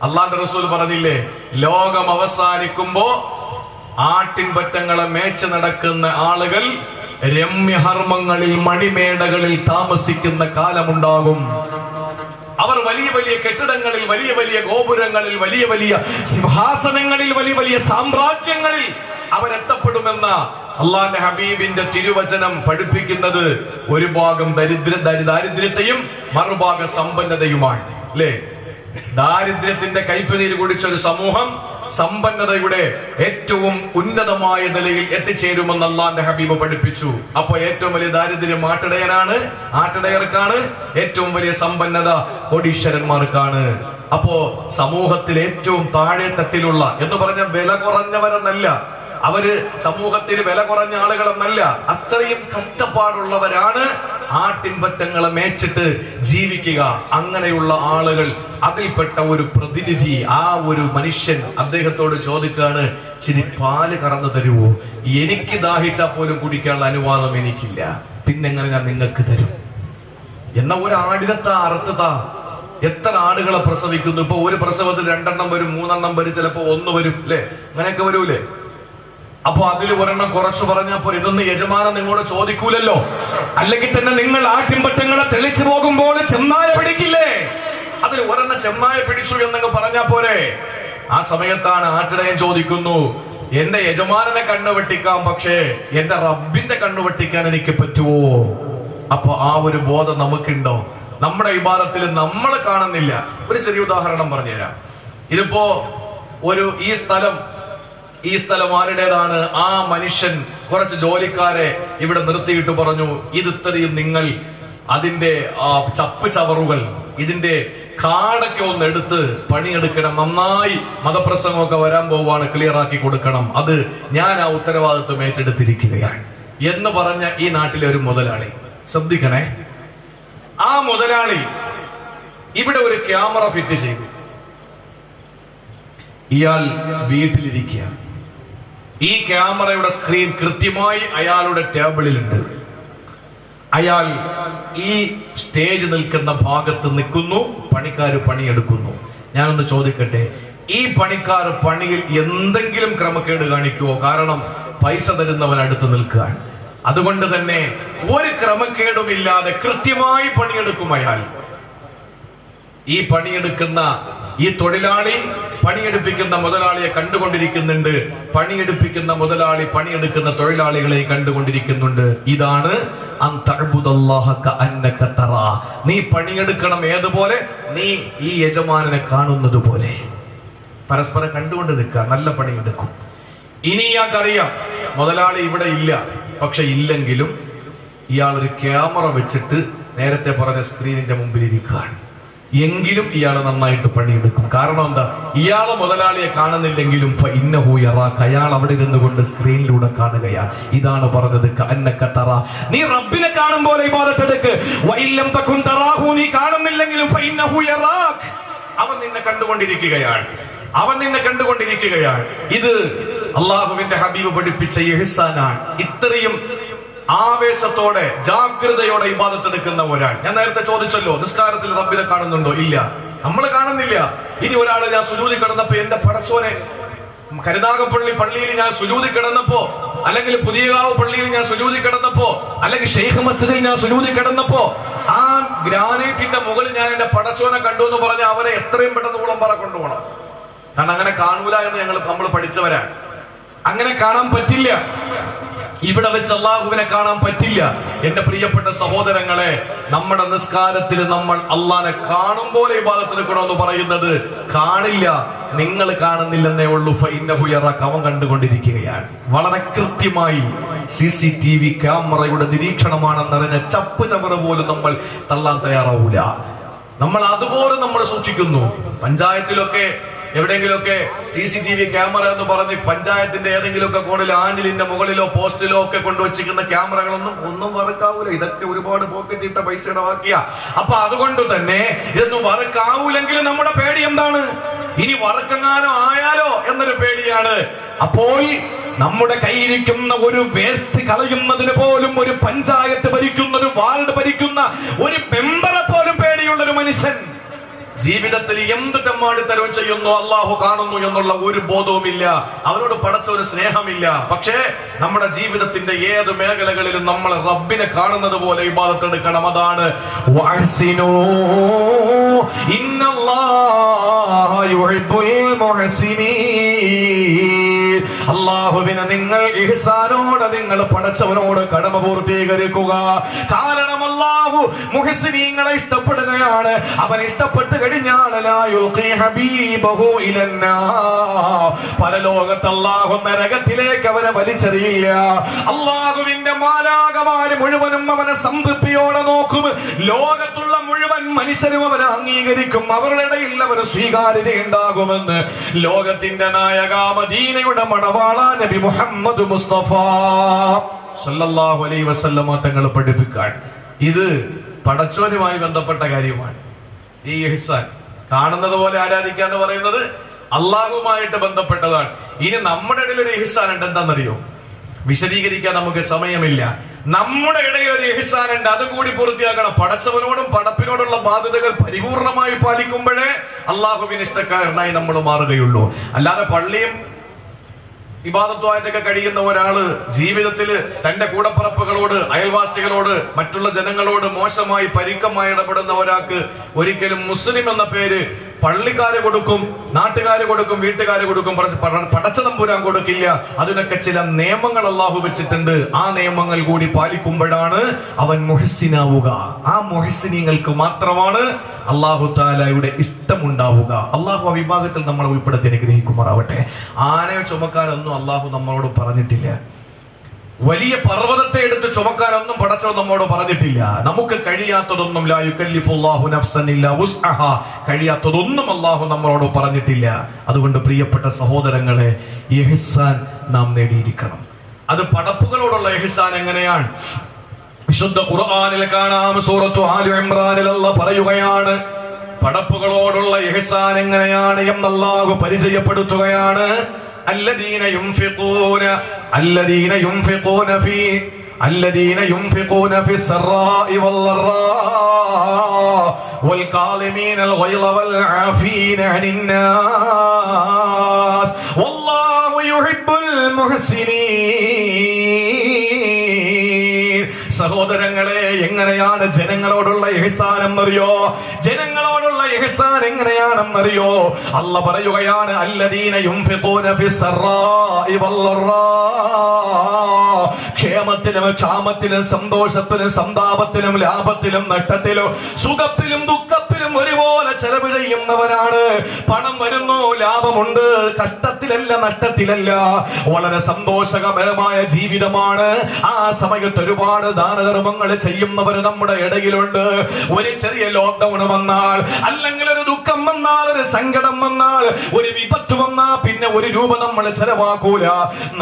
അള്ളാന്റെ റസൂൽ പറഞ്ഞില്ലേ, ലോകം അവസാനിക്കുമ്പോ ആട്ടിൻപറ്റങ്ങളെ മേച്ച് നടക്കുന്ന ആളുകൾ രമ്യഹർമ്മങ്ങളിൽ മണിമേടകളിൽ താമസിക്കുന്ന കാലമുണ്ടാകും. അവർ വലിയ വലിയ കെട്ടിടങ്ങളിൽ, വലിയ വലിയ ഗോപുരങ്ങളിൽ, വലിയ വലിയ സിംഹാസനങ്ങളിൽ, വലിയ വലിയ സാമ്രാജ്യങ്ങളിൽ അവരെത്തപ്പെടുമെന്ന അള്ളാന്റെ ഹബീബിന്റെ തിരുവചനം പഠിപ്പിക്കുന്നത് ഒരു ഭാഗം ദാരിദ്ര്യത്തെയും മറുഭാഗം സമ്പന്നതയുമാണ്. അല്ലേ? ദാരിദ്ര്യത്തിന്റെ കൈപ്പുനീര് കുടിച്ച ഒരു സമൂഹം സമ്പന്നതയുടെ ഏറ്റവും ഉന്നതമായ നിലയിൽ എത്തിച്ചേരുമെന്ന് അള്ളാന്റെ ഹബീബ് പഠിപ്പിച്ചു. അപ്പൊ ഏറ്റവും വലിയ ദാരിദ്ര്യം ആട്ടിടയർക്കാണ്, ഏറ്റവും വലിയ സമ്പന്നത കോടീശ്വരന്മാർക്കാണ്. അപ്പോ സമൂഹത്തിൽ ഏറ്റവും താഴെ തട്ടിലുള്ള എന്ന് പറഞ്ഞ വില കുറഞ്ഞവരെന്നല്ല, അവര് സമൂഹത്തിൽ വില കുറഞ്ഞ ആളുകളെന്നല്ല, അത്രയും കഷ്ടപ്പാടുള്ളവരാണ് ആട്ടിൻപറ്റങ്ങളെ മേച്ചിട്ട് ജീവിക്കുക. അങ്ങനെയുള്ള ആളുകൾ, അതിൽപ്പെട്ട ഒരു പ്രതിനിധി, ആ ഒരു മനുഷ്യൻ അദ്ദേഹത്തോട് ചോദിക്കാണ്, ചിരി പാല് കറന്നു തരുവോ? എനിക്ക് ദാഹിച്ചാൽ പോലും കുടിക്കാനുള്ള അനുവാദം എനിക്കില്ല, പിന്നെങ്ങനെ ഞാൻ നിങ്ങൾക്ക് തരും? എന്ന ഒരു ആടിനത്തെ അറുത്തതാ. എത്ര ആടുകളെ പ്രസവിക്കുന്നു? ഇപ്പൊ ഒരു പ്രസവത്തിൽ 2 വരും, 3 വരും, ചിലപ്പോ 1 വരും, അല്ലെ? അങ്ങനെയൊക്കെ വരൂലേ? അപ്പൊ അതിൽ ഒരെണ്ണം കുറച്ചു പറഞ്ഞപ്പോ ഇതൊന്നും യജമാനൻ നിങ്ങളോട് ചോദിക്കൂലല്ലോ. അല്ലെങ്കിൽ തന്നെ നിങ്ങൾ ആട്ടിൻപറ്റങ്ങളെ തെളിച്ചു പോകുമ്പോൾ ചെന്നായ പിടിക്കില്ലേ? അതിൽ ഒരെണ്ണം ചെന്നായ പിടിച്ചു എന്നങ്ങ് പറഞ്ഞാ പോരെ? ആ സമയത്താണ് ആട്ടിടയൻ ചോദിക്കുന്നു, എന്റെ യജമാനനെ കണ്ണുവെട്ടിക്കാം, പക്ഷേ എന്റെ റബ്ബിന്റെ കണ്ണുവെട്ടിക്കാൻ എനിക്ക് പറ്റുമോ? അപ്പൊ ആ ഒരു ബോധം നമുക്കുണ്ടോ? നമ്മുടെ ഇബാദത്തിൽ നമ്മൾ കാണുന്നില്ല. ഒരു ചെറിയ ഉദാഹരണം പറഞ്ഞുതരാം. ഇതിപ്പോ ഈ സ്ഥലം ആരുടേതാണ്? ആ മനുഷ്യൻ കുറച്ച് ജോലിക്കാരെ ഇവിടെ നിർത്തിയിട്ട് പറഞ്ഞു, ഇത് ഇത്രയും നിങ്ങൾ അതിന്റെ ചപ്പ് ചവറുകൾ, ഇതിന്റെ കാടൊക്കെ ഒന്ന് എടുത്ത് പണിയെടുക്കണം, നന്നായി മതപ്രസംഗമൊക്കെ വരാൻ പോവാണ്, ക്ലിയർ ആക്കി കൊടുക്കണം, അത് ഞാൻ ആ ഉത്തരവാദിത്വം ഏറ്റെടുത്തിരിക്കുകയാണ് എന്ന് പറഞ്ഞ ഈ നാട്ടിലെ ഒരു മുതലാളി, ശ്രദ്ധിക്കണേ, ആ മുതലാളി ഇവിടെ ഒരു ക്യാമറ ഫിറ്റ് ചെയ്തു. ഇയാൾ വീട്ടിലിരിക്കുക. ഈ ക്യാമറയുടെ സ്ക്രീൻ കൃത്യമായി അയാളുടെ ടേബിളിലുണ്ട്. അയാൾ ഈ സ്റ്റേജ് നിൽക്കുന്ന ഭാഗത്ത് നിൽക്കുന്നു, പണിക്കാർ പണിയെടുക്കുന്നു. ഞാനൊന്ന് ചോദിക്കട്ടെ, ഈ പണിക്കാർ പണിയിൽ എന്തെങ്കിലും ക്രമക്കേട് കാണിക്കുവോ? കാരണം പൈസ തരുന്നവൻ അടുത്ത് നിൽക്കുകയാണ്. അതുകൊണ്ട് തന്നെ ഒരു ക്രമക്കേടുമില്ലാതെ കൃത്യമായി പണിയെടുക്കും അയാൾ. ഈ പണിയെടുക്കുന്ന ഈ തൊഴിലാളി പണിയെടുപ്പിക്കുന്ന മുതലാളിയെ കണ്ടുകൊണ്ടിരിക്കുന്നുണ്ട്, പണിയെടുപ്പിക്കുന്ന മുതലാളി പണിയെടുക്കുന്ന തൊഴിലാളികളെ കണ്ടുകൊണ്ടിരിക്കുന്നുണ്ട്. ഇതാണ് നീ പണിയെടുക്കണം ഏതുപോലെ? നീ ഈ യജമാനനെ കാണുന്നത് പോലെ പരസ്പരം കണ്ടുകൊണ്ട് നിൽക്കുക, നല്ല പണിയെടുക്കും. ഇനി ഇയാൾക്കറിയാം മുതലാളി ഇവിടെ ഇല്ല, പക്ഷെ ഇല്ലെങ്കിലും ഇയാൾ ഒരു ക്യാമറ വെച്ചിട്ട് നേരത്തെ പറഞ്ഞ സ്ക്രീനിന്റെ മുമ്പിൽ ഇരിക്കുകയാണ്. എങ്കിലും ഇയാൾ നന്നായിട്ട് പണിയെടുക്കും. കാരണം എന്താ? ഇയാള് മുതലാളിയെ കാണുന്നില്ലെങ്കിലും അയാൾ അവിടെ ഇരുന്നുകൊണ്ട് സ്ക്രീനിലൂടെ കാണുകയാണ്. ഇതാണ് പറഞ്ഞത്, നീ റബ്ബിനെ കാണും പോലെ ഇബാദത്തെടുക്ക്. നീ കാണുന്നില്ലെങ്കിലും അവൻ നിന്നെ കണ്ടുകൊണ്ടിരിക്കുകയാണ്. ഇത് അള്ളാഹുവിന്റെ ഹബീബ് പഠിപ്പിച്ച ഇഹ്സാനാണ്. ഇത്രയും ആവേശത്തോടെ ജാഗ്രതയോടെ ഇബാദത്തെടുക്കുന്ന ഒരാൾ. ഞാൻ നേരത്തെ ചോദിച്ചല്ലോ, നിസ്കാരത്തിൽ റബ്ബിനെ കാണുന്നുണ്ടോ? ഇല്ല, നമ്മൾ കാണുന്നില്ല. ഇനി ഒരാള്, ഞാൻ സുജൂദി കിടന്നപ്പോ എന്റെ പടച്ചോനെ, കരുനാഗപ്പള്ളി പള്ളിയിൽ ഞാൻ സുജൂദി കിടന്നപ്പോ, അല്ലെങ്കിൽ പുതിയകാവ് പള്ളിയിൽ ഞാൻ സുജൂദി കിടന്നപ്പോ, അല്ലെങ്കിൽ ഷെയ്ഖ് മസ്ജിദിൽ ഞാൻ സുജൂദി കിടന്നപ്പോ, ആ ഗ്രാനൈറ്റിന്റെ മുകളിൽ ഞാൻ എന്റെ പടച്ചോനെ കണ്ടു എന്ന് പറഞ്ഞ അവരെ എത്രയും പെട്ടെന്ന് ഉളമ്പറ കൊണ്ടുപോകണം. കാരണം അങ്ങനെ കാണൂല എന്ന് നമ്മൾ പഠിച്ചവരാണ്. അങ്ങനെ കാണാൻ പറ്റില്ല. ഇവിടെ വെച്ച് അള്ളാഹുവിനെ കാണാൻ പറ്റില്ല. എന്റെ പ്രിയപ്പെട്ട സഹോദരങ്ങളെ, നമ്മുടെ നിസ്കാരത്തിൽ നമ്മൾ അള്ളാഹിനെ കാണും പോലെ ഇബാദത്തെടുക്കണമെന്ന് പറയുന്നത് കാണില്ല, നിങ്ങൾ കാണുന്നില്ലെന്നേ ഉള്ളൂ. അവൻ കണ്ടുകൊണ്ടിരിക്കുകയാണ്. വളരെ കൃത്യമായി CCTV ക്യാമറയുടെ നിരീക്ഷണമാണെന്നറിഞ്ഞ ചപ്പ് ചവറ് പോലും നമ്മൾ തള്ളാൻ തയ്യാറാവൂല. നമ്മൾ അതുപോലെ നമ്മൾ സൂക്ഷിക്കുന്നു. പഞ്ചായത്തിലൊക്കെ എവിടെയെങ്കിലുമൊക്കെ CCTV ക്യാമറ എന്ന് പറഞ്ഞ് പഞ്ചായത്തിന്റെ ഏതെങ്കിലുമൊക്കെ കോണിൽ ആഞ്ഞിലിന്റെ മുകളിലോ പോസ്റ്റിലോ ഒക്കെ കൊണ്ടുവച്ചിരിക്കുന്ന ക്യാമറകളൊന്നും വർക്കാവൂല. ഇതൊക്കെ ഒരുപാട് പോക്കറ്റ് ഇട്ട പൈസയുടെ ബാക്കിയാ. അപ്പൊ അതുകൊണ്ട് തന്നെ ഇതൊന്നും വർക്കാവൂലെങ്കിലും നമ്മുടെ പേടി എന്താണ്? ഇനി വർക്കെങ്ങാനോ ആയാലോ എന്നൊരു പേടിയാണ്. അപ്പോൾ നമ്മുടെ കയ്യിരിക്കുന്ന ഒരു വേസ്റ്റ് കളയുന്നതിന് പോലും ഒരു പഞ്ചായത്ത് ഭരിക്കുന്ന, ഒരു വാർഡ് ഭരിക്കുന്ന ഒരു മെമ്പറെ പോലും പേടിയുള്ള ഒരു മനുഷ്യൻ ജീവിതത്തിൽ എന്ത് തെമ്മാടിത്തരവും ചെയ്യുന്നു അള്ളാഹു കാണുന്നു എന്നുള്ള ഒരു ബോധവുമില്ല. അവരോട് പടച്ച ഒരു സ്നേഹമില്ല. പക്ഷേ നമ്മുടെ ജീവിതത്തിന്റെ ഏത് മേഖലകളിലും നമ്മൾ റബ്ബിനെ കാണുന്നത് പോലെ ഇബാദത്ത് എടുക്കണം. അതാണ് അള്ളാഹുവിനെ നിങ്ങൾ ഇഹ്സാനോടെ നിങ്ങൾ പടച്ചവനോട് കടമ പൂർത്തീകരിക്കുക. കാരണം അള്ളാഹു മുഹ്സിനീങ്ങളെ ഇഷ്ടപ്പെടുകയാണ്. അവൻ ഇഷ്ടപ്പെട്ട് കഴിഞ്ഞാൽ പരലോകത്ത് അള്ളാഹു നരകത്തിലേക്ക് അവരെ വലിച്ചെറിയില്ല. അള്ളാഹുവിന്റെ മാലാകമാര് മുഴുവനും അവനെ സംതൃപ്തിയോടെ നോക്കും. ലോകത്തുള്ള മുഴുവൻ മനുഷ്യരും അവനെ അംഗീകരിക്കും. അവരുടെ ഇടയിൽ അവന് സ്വീകാര്യത ഉണ്ടാകുമെന്ന് ലോകത്തിന്റെ നായക മദീനയുടെ മണവാള നബി മുഹമ്മദ് മുസ്തഫ സല്ലല്ലാഹു അലൈഹി വസല്ലമ തങ്ങൾ പഠിപ്പിക്കാൻ. ഇത് പടച്ചോനുമായി ബന്ധപ്പെട്ട കാര്യമാണ്. ഈ ഇഹ്സാൻ കാണുന്നത് പോലെ ആരാധിക്കുക എന്ന് പറയുന്നത് അള്ളാഹുമായിട്ട് ബന്ധപ്പെട്ടതാണ്. ഇനി നമ്മുടെ ഇടയിൽ ഒരു ഇഹ്സാൻ ഉണ്ട്. എന്താണെന്നറിയോ? വിശദീകരിക്കാൻ നമുക്ക് സമയമില്ല. നമ്മുടെ ഇടയിൽ ഒരു ഇഹ്സാൻ ഉണ്ട്, അതുകൂടി പൂർത്തിയാക്കണം. പടച്ചവനോടും പടപ്പിനോടുള്ള ബാധ്യതകൾ പരിപൂർണമായി പാലിക്കുമ്പോഴേ അള്ളാഹുവിന് ഇഷ്ടക്കാരനായി നമ്മൾ മാറുകയുള്ളൂ. അല്ലാതെ പള്ളിയും ഇബാദത്തുമായിട്ടൊക്കെ കഴിയുന്ന ഒരാള് ജീവിതത്തിൽ തന്റെ കൂടപ്പറപ്പുകളോട്, അയൽവാസികളോട്, മറ്റുള്ള ജനങ്ങളോട് മോശമായി പരിക്കമായി ഇടപെടുന്ന ഒരാൾക്ക് ഒരിക്കലും മുസ്ലിം എന്ന പേര് പള്ളിക്കാര് കൊടുക്കും, നാട്ടുകാര് കൊടുക്കും, വീട്ടുകാര് കൊടുക്കും, പടച്ചതമ്പുരാൻ കൊടുക്കില്ല. അതിനൊക്കെ ചില നിയമങ്ങൾ അള്ളാഹു വെച്ചിട്ടുണ്ട്. ആ നിയമങ്ങൾ കൂടി പാലിക്കുമ്പോഴാണ് അവൻ മുഹ്സിനാവുക. ആ മുഹ്സിനീങ്ങൾക്ക് മാത്രമാണ് അള്ളാഹു താലയുടെ ഇഷ്ടമുണ്ടാവുക. അള്ളാഹു ആ വിഭാഗത്തിൽ നമ്മളെ ഉൾപ്പെടുത്തി അനുഗ്രഹിക്കുമാറാവട്ടെ. ആനയെ ചുമക്കാനൊന്നും അള്ളാഹു നമ്മളോട് പറഞ്ഞിട്ടില്ല. വലിയ പർവ്വതത്തെ എടുത്ത് ചുമക്കാനൊന്നും പടച്ചവൻ നമ്മോട് പറഞ്ഞിട്ടില്ല. നമുക്ക് കഴിയാത്തതൊന്നും ലാ യുകല്ലിഫുല്ലാഹു നഫ്സൻ ഇല്ലാ വുസ്അഹാ, കഴിയാത്തതൊന്നും അള്ളാഹു നമ്മളോട് പറഞ്ഞിട്ടില്ല. അതുകൊണ്ട് പ്രിയപ്പെട്ട സഹോദരങ്ങളെ, ഇഹ്സാൻ നാം നേടിയിരിക്കണം. അത് പടപ്പുകളോടുള്ള ഇഹ്സാൻ എങ്ങനെയാണ്? വിശുദ്ധ ഖുർആനിൽ കാണാം, സൂറത്തു ആലി ഇംറാനിൽ അല്ലാഹു പറയുകയാണ്, പടപ്പുകളോടുള്ള ഇഹ്സാൻ എങ്ങനെയാണ് എന്ന് അല്ലാഹു പരിചയപ്പെടുത്തുകയാണ്. الذين ينفقون في السراء والضراء والكاظمين الغيظ والعافين عن الناس والله يحب المحسنين. സഹോദരങ്ങളെ, എങ്ങനെയാണ് ജനങ്ങളോടുള്ള ഇഹ്സാൻ എന്നറിയോ? ജനങ്ങളോടുള്ള ഇഹ്സാൻ എങ്ങനെയാണെന്നറിയോ? അല്ലാഹു പറയുകയാണ്, അല്ലദീന യുൻഫിഖൂന ഫിസ്സറാഇ വല്ലറാ, ക്ഷേമത്തിലും ക്ഷാമത്തിലും സന്തോഷത്തിലും സന്താപത്തിലും ലാഭത്തിലും നഷ്ടത്തിലും സുഖത്തിലും ദുഃഖത്തിലും ഒരുപോലെ ചെലവ് ചെയ്യുന്നവരാണ്. പണം വരുന്നു, ലാഭമുണ്ട്, കഷ്ടത്തിലല്ല നഷ്ടത്തിലല്ല, വളരെ സന്തോഷകരമായ ജീവിതമാണ്. ആ സമയത്ത് ഒരുപാട് ദാനധർമ്മങ്ങൾ ചെയ്യുന്നവർ നമ്മുടെ ഇടയിലുണ്ട്. ഒരു ചെറിയ ലോക്ക്ഡൌൺ വന്നാൽ, അല്ലെങ്കിൽ ഒരു ദുഃഖം വന്നാൽ, ഒരു സങ്കടം വന്നാൽ, ഒരു വിപത്ത് വന്നാൽ പിന്നെ ഒരു രൂപ നമ്മൾ ചെലവാക്കൂല.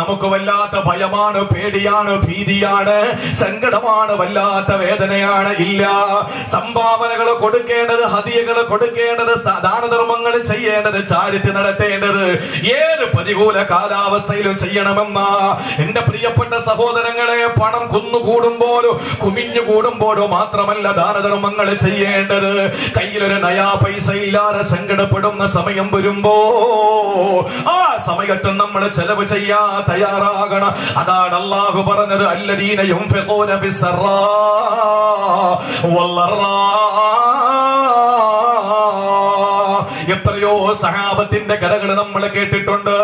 നമുക്ക് വല്ലാത്ത ഭയമാണ്, പേടിയാണ്, ഭീതിയാണ്, സങ്കടമാണ്, വല്ലാത്ത വേദനയാണ്. ഇല്ല, സംഭാവനകൾ കൊടുക്കേണ്ടത്, ഹദിയകൾ കൊടുക്കേണ്ടത്, ദാനധർമ്മങ്ങൾ ചെയ്യേണ്ടത്, ചാരിറ്റി നടത്തേണ്ടത് ഏത് പ്രതികൂല കാലാവസ്ഥയിലും ചെയ്യണമെന്ന എന്റെ പ്രിയപ്പെട്ട സഹോദരങ്ങളെ, പണം കുന്നുകൂടുമ്പോഴോ കുമിഞ്ഞുകൂടുമ്പോഴോ മാത്രമല്ല ദാനധർമ്മങ്ങൾ ചെയ്യേണ്ടത്. കയ്യിലൊരു നയാ പൈസ ഇല്ലാതെ സങ്കടപ്പെടുന്ന സമയം വരുമ്പോ ആ സമയത്ത് നമ്മൾ ചെലവ് ചെയ്യാൻ തയ്യാറാകണം. അതാണ് അല്ലാഹു പറഞ്ഞത്, അല്ലദീന യുൻഫിഖൂന ഫിസ്സറാ വല്ലറാ. എത്രയോ സഹാബത്തിന്റെ കഥകൾ നമ്മൾ കേട്ടിട്ടുണ്ട്.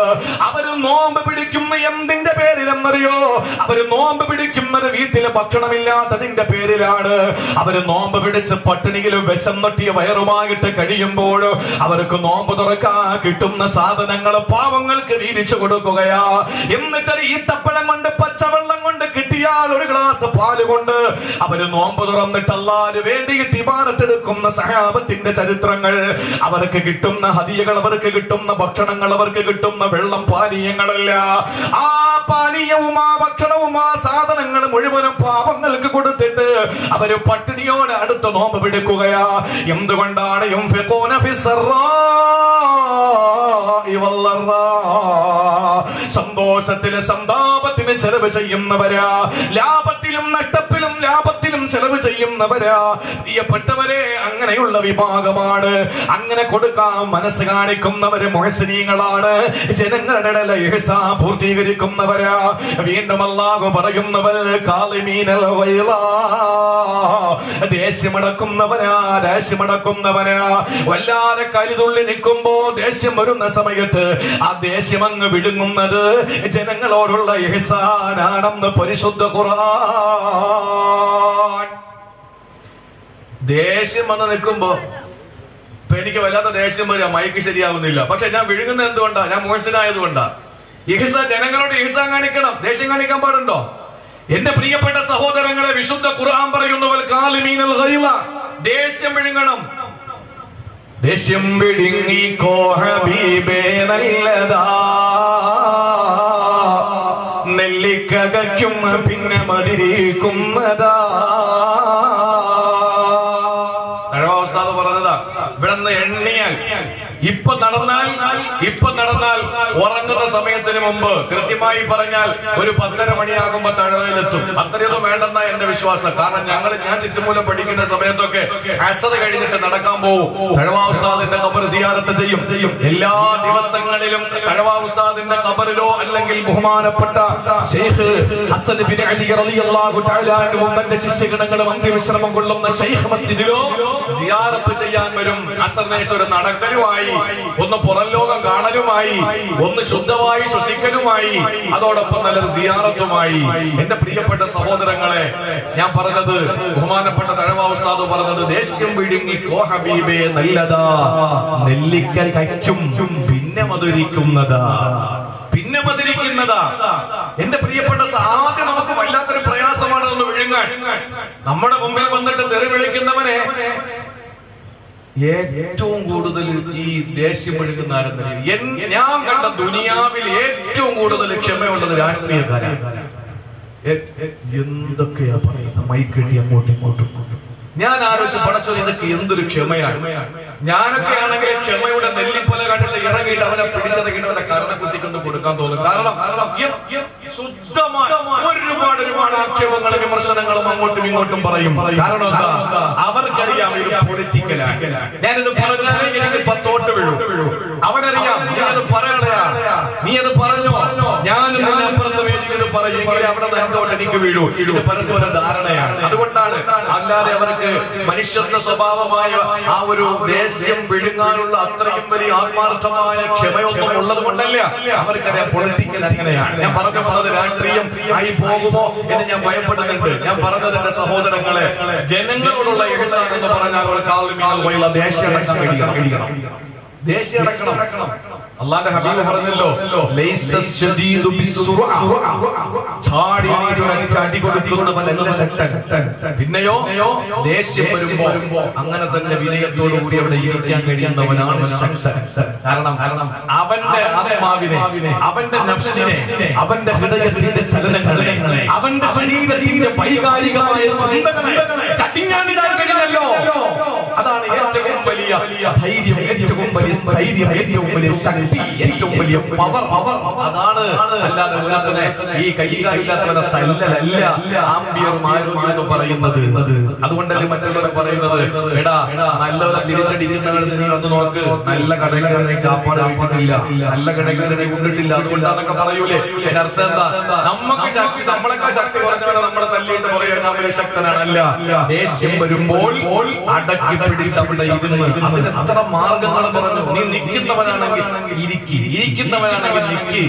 അവര് നോമ്പ് പിടിക്കുന്ന എന്തിന്റെ പേരിലെന്നറിയോ? അവര് നോമ്പ് പിടിക്കുന്നത് വീട്ടില് ഭക്ഷണമില്ലാത്തതിന്റെ പേരിലാണ്. അവര് നോമ്പ് പിടിച്ച് പട്ടിണിയിലും വിശന്നൊട്ടിയ വയറുമായിട്ട് കഴിയുമ്പോൾ അവർക്ക് നോമ്പ് തുറക്കാൻ കിട്ടുന്ന സാധനങ്ങൾ പാവങ്ങൾക്ക് വീതിച്ചു കൊടുക്കുകയാ. എന്നിട്ടൊരു ഈത്തപ്പഴം കൊണ്ട്, പച്ചവെള്ളം കൊണ്ട്, കിട്ടിയാൽ ഒരു ഗ്ലാസ് പാല് കൊണ്ട് അവര് നോമ്പ് തുറന്നിട്ട് അല്ലാഹുവിന് വേണ്ടിയിട്ട് ഇബാദത്തെടുക്കുന്ന സഹാബത്തിന്റെ ചരിത്രങ്ങൾ. അവർക്ക് കിട്ടുന്ന ഹദിയകൾ, അവർക്ക് കിട്ടുന്ന ഭക്ഷണങ്ങൾ, അവർക്ക് കിട്ടുന്ന വെള്ളം, പാനീയങ്ങളല്ല. ആ പാനീയവും ആ ഭക്ഷണവും ആ സാധനങ്ങൾ മുഴുവനും പാവങ്ങൾക്ക് കൊടുത്തിട്ട് അവര് പട്ടിണിയോട് അടുത്ത് നോമ്പ് പിടിക്കുകയാ. എന്തുകൊണ്ടാണ്? യുൻഫിഖൂന ഫിസ്സറാഇ വല്ലറാ, സന്തോഷത്തിന് സന്താപത്തിന് ചെലവ് ചെയ്യുന്നവരാ. ലാഭത്തിലും നഷ്ടത്തിലും, ലാഭത്തിലും വളരെയധികം ചെലവ് ചെയ്യുന്നവരാ. പ്രിയപ്പെട്ടവരെ, അങ്ങനെയുള്ള വിഭാഗമാണ്. അങ്ങനെ കൊടുക്കാൻ മനസ്സ് കാണിക്കുന്നവര് മുഹ്സിനീങ്ങളാണ്. ജനങ്ങളുടെ ഇഹ്സാൻ പൂർത്തീകരിക്കുന്നവരാ. വീണ്ടും അല്ലാഹു പറയുന്നവർ കാളിമീനൽ ഗൈള, ദേഷ്യമടക്കുന്നവരാ, ദേഷ്യമടക്കുന്നവരാ. വല്ലാതെ കലിതുള്ളി നിൽക്കുമ്പോ ദേഷ്യം വരുന്ന സമയത്ത് ആ ദേഷ്യം അങ്ങ് വിഴുങ്ങുന്നത് ജനങ്ങളോടുള്ള ഇഹ്സാനാണെന്ന് പരിശുദ്ധ ഖുർആൻ. ദേഷ്യം വന്ന് നിൽക്കുമ്പോ ഇപ്പൊ എനിക്ക് വല്ലാത്ത ദേഷ്യം വരിക, മൈക്ക് ശരിയാവുന്നില്ല. പക്ഷെ ഞാൻ വിഴുങ്ങുന്നത് എന്തുകൊണ്ടാ? ഞാൻ മോശനായതുകൊണ്ടാ. ഇഹ്സാൻ, ജനങ്ങളോട് ഇഹ്സാൻ കാണിക്കണം. ദേഷ്യം കാണിക്കാൻ പാടുണ്ടോ? എന്റെ പ്രിയപ്പെട്ട സഹോദരങ്ങളെ, വിശുദ്ധ ഖുർആൻ പറയുന്നവൽ കാലിമീനൽ ഗൈള, ദേഷ്യം വിഴുങ്ങണം. ദേഷ്യം വിഴുങ്ങിക്കോ ഹബീബേ നല്ലതാ, നെല്ലിക്കകയ്ക്കും പിന്നെ മതിരിക്കുന്നതാ. തഴവാവസ്ഥാന്ന് പറഞ്ഞതാ. ഇവിടെന്ന് എണ്ണിയാൽ ഇപ്പൊ നടന്നാൽ ഉറങ്ങുന്ന സമയത്തിന് മുമ്പ് കൃത്യമായി പറഞ്ഞാൽ ഒരു 10:30 മണിയാകുമ്പോ തഴവയിലെത്തും. അത്രയൊന്നും വേണ്ടെന്ന എന്റെ വിശ്വാസം. കാരണം ഞാൻ ചുറ്റുമൂലം പഠിക്കുന്ന സമയത്തൊക്കെ അസർ കഴിഞ്ഞിട്ട് നടക്കാൻ പോകും. തഴവാ ഉസ്താദിന്റെ ഖബർ സിയാറത്ത് ചെയ്യും. എല്ലാ ദിവസങ്ങളിലും തഴവാ ഉസ്താദിന്റെ ഖബറിലോ അല്ലെങ്കിൽ ബഹുമാനപ്പെട്ട ശൈഖ് ഹസൻ ബിൻ അലി റളിയല്ലാഹു തആല അൻഹു തന്റെ ശിഷ്യഗണങ്ങളും അന്ത്യവിശ്രമം കൊള്ളുന്ന ശൈഖ് മസ്ജിദിലോ സിയാറത്ത് ചെയ്യാൻ വരും. അസറിനേശ്വര നടക്കലുമായി, ഒന്ന് പുറം ലോകം കാണലുമായി, ഒന്ന് ശുദ്ധമായി ശ്വസിക്കലുമായി, അതോടൊപ്പം നല്ലൊരു സിയാറത്തുമായി. എന്റെ പ്രിയപ്പെട്ട സഹോദരങ്ങളെ, ഞാൻ പറഞ്ഞത്, ബഹുമാനപ്പെട്ട തഴവാ ഉസ്താദ് പറഞ്ഞത്, ദേഷ്യം വിഴുങ്ങിക്കോ ഹബീബേ നല്ലതാ, നെല്ലിക്കൽ കയ്ക്കും പിന്നെ മധുരിക്കുന്നതാ, പിന്നെ മധുരിക്കുന്നതാ. എന്റെ പ്രിയപ്പെട്ട ആദ്യം നമുക്ക് വല്ലാത്തൊരു പ്രയാസമാണ് ഒന്ന് വിഴുങ്ങാൻ. നമ്മുടെ മുമ്പിൽ വന്നിട്ട് തെറി വിളിക്കുന്നവനെ ഏറ്റവും കൂടുതൽ ഈ ദേഷ്യം വിഴുങ്ങുന്ന ആരെന്നറിയാം? ഞാൻ കണ്ട ദുനിയാവിൽ ഏറ്റവും കൂടുതൽ ക്ഷമയുള്ളത് രാഷ്ട്രീയക്കാരാണ്. എന്തൊക്കെയാ പറയുന്നത്, മൈക്കെട്ടി അങ്ങോട്ടും ഇങ്ങോട്ടും. ഞാൻ ആലോചിച്ച് പടച്ചോ, ഇതൊക്കെ എന്തൊരു ക്ഷമയാണ്. ഞാനൊക്കെ ആണെങ്കിൽ ക്ഷമയുടെ നെല്ലിപ്പല കണ്ടിട്ട് ഇറങ്ങിയിട്ട് അവനെ പിടിച്ചത് കിട്ടുന്ന കരണ കുത്തിക്കൊന്ന് കൊടുക്കാൻ തോന്നും. കാരണം ശുദ്ധമായ ഒരുപാട് ആക്ഷേപങ്ങളും വിമർശനങ്ങളും അങ്ങോട്ടും ഇങ്ങോട്ടും പറയും. കാരണം എന്താ? അവർക്കറിയാം ഇത് പൊളിറ്റിക്കലാണ്. ഞാനിത് പറഞ്ഞാൽ എനിക്ക് 10 വോട്ട് വീഴും. അവനറിയാം നീ അത് പറയണയാ, നീ അത് പറഞ്ഞോ, ഞാനും നിന്നെ അപ്പുറത്തെ വേദിയിൽ ഇത് പറയും, അവിടെ 5 വോട്ട് എനിക്ക് വീഴൂ. ഇത് പരസ്പര ധാരണയാണ്. അതുകൊണ്ടാണ്. അല്ലാതെ അവർക്ക് മനുഷ്യന്റെ സ്വഭാവമായ ആ ഒരു ദേഷ്യം വിഴുങ്ങാനുള്ള അത്രയും വലിയ ആത്മാർത്ഥമായ ക്ഷമയൊന്നും ഉള്ളത് കൊണ്ടല്ല. അവർക്കറിയാം പൊളിറ്റിക്കൽ അങ്ങനെയാണ്. ഞാൻ പറഞ്ഞത് രാഷ്ട്രീയം ആയി പോകുമോ എന്ന് ഞാൻ ഭയപ്പെടുന്നുണ്ട്. ഞാൻ പറഞ്ഞത് എന്റെ സഹോദരങ്ങളെ, ജനങ്ങളോടുള്ള ഇഹ്സാൻ എന്ന് പറഞ്ഞാൽ ദേഷ്യം അടക്കണം. അല്ലാഹുവിന്റെ ഹബീബ് പറഞ്ഞല്ലോ, അടി കൊടുക്കുന്നവനല്ല ശക്തൻ. പിന്നെയോ ദേഷ്യം വരുമ്പോ അങ്ങനെ തന്നെ വിനയത്തോടു കൂടി അവിടെ ഇരിക്കാൻ കഴിയുന്നവനാണ് ശക്തൻ. കാരണം അവന്റെ ആത്മാവിനെ, അവന്റെ നഫ്സിനെ, അവന്റെ ഹൃദയത്തിന്റെ ചലനങ്ങളെ, അവന്റെ ശരീരത്തിന്റെ വൈകാരികമായ ചിന്തകളെ കടിഞ്ഞാണിടാൻ കഴിയുമല്ലോ. അതാണ് ഏറ്റവും വലിയ ധൈര്യം, ഏറ്റവും വലിയ സ്ഥൈര്യം, ഏറ്റവും വലിയ ശക്തി, ഏറ്റവും വലിയ പവർ. അതാണ്. അല്ലാതെ ഉലകത്തിനെ ഈ കൈകാലില്ലാത്തവനെ തല്ലലല്ല ആംബിയറും ആരോഗ്യം എന്ന് പറയുന്നത്. അതുകൊണ്ടല്ലേ മറ്റുള്ളവർ പറയുന്നത്, എടാ നല്ലവരെ തിരിച്ചടിക്കുന്നവർ നീ വന്ന് നോക്ക്, നല്ല കടകളിൽ നീ ചാപ്പാട് കഴിച്ചിട്ടില്ല, നല്ല കടകളിൽ നീ കൊണ്ടിട്ടില്ല, അതുകൊണ്ടാന്നൊക്കെ പറയൂലേ. അതിന്റെ അർത്ഥം എന്താ? നമുക്ക് ശക്തി, നമ്മളൊക്കെ ശക്തി കുറഞ്ഞവരെ നമ്മളെ തല്ലിയിട്ട് പറയാൻ നാം വലിയ ശക്തനാണല്ല. ദേഷ്യം വരുമ്പോൾ അടക്കി പിടിച്ച് അവിടെ ഇരുന്ന് അതിന് എത്ര മാർഗങ്ങൾ പറഞ്ഞു. നീ നിൽക്കുന്നവനാണെങ്കിൽ ഇരിക്കുന്നവനാണെങ്കിൽ നിക്ക്.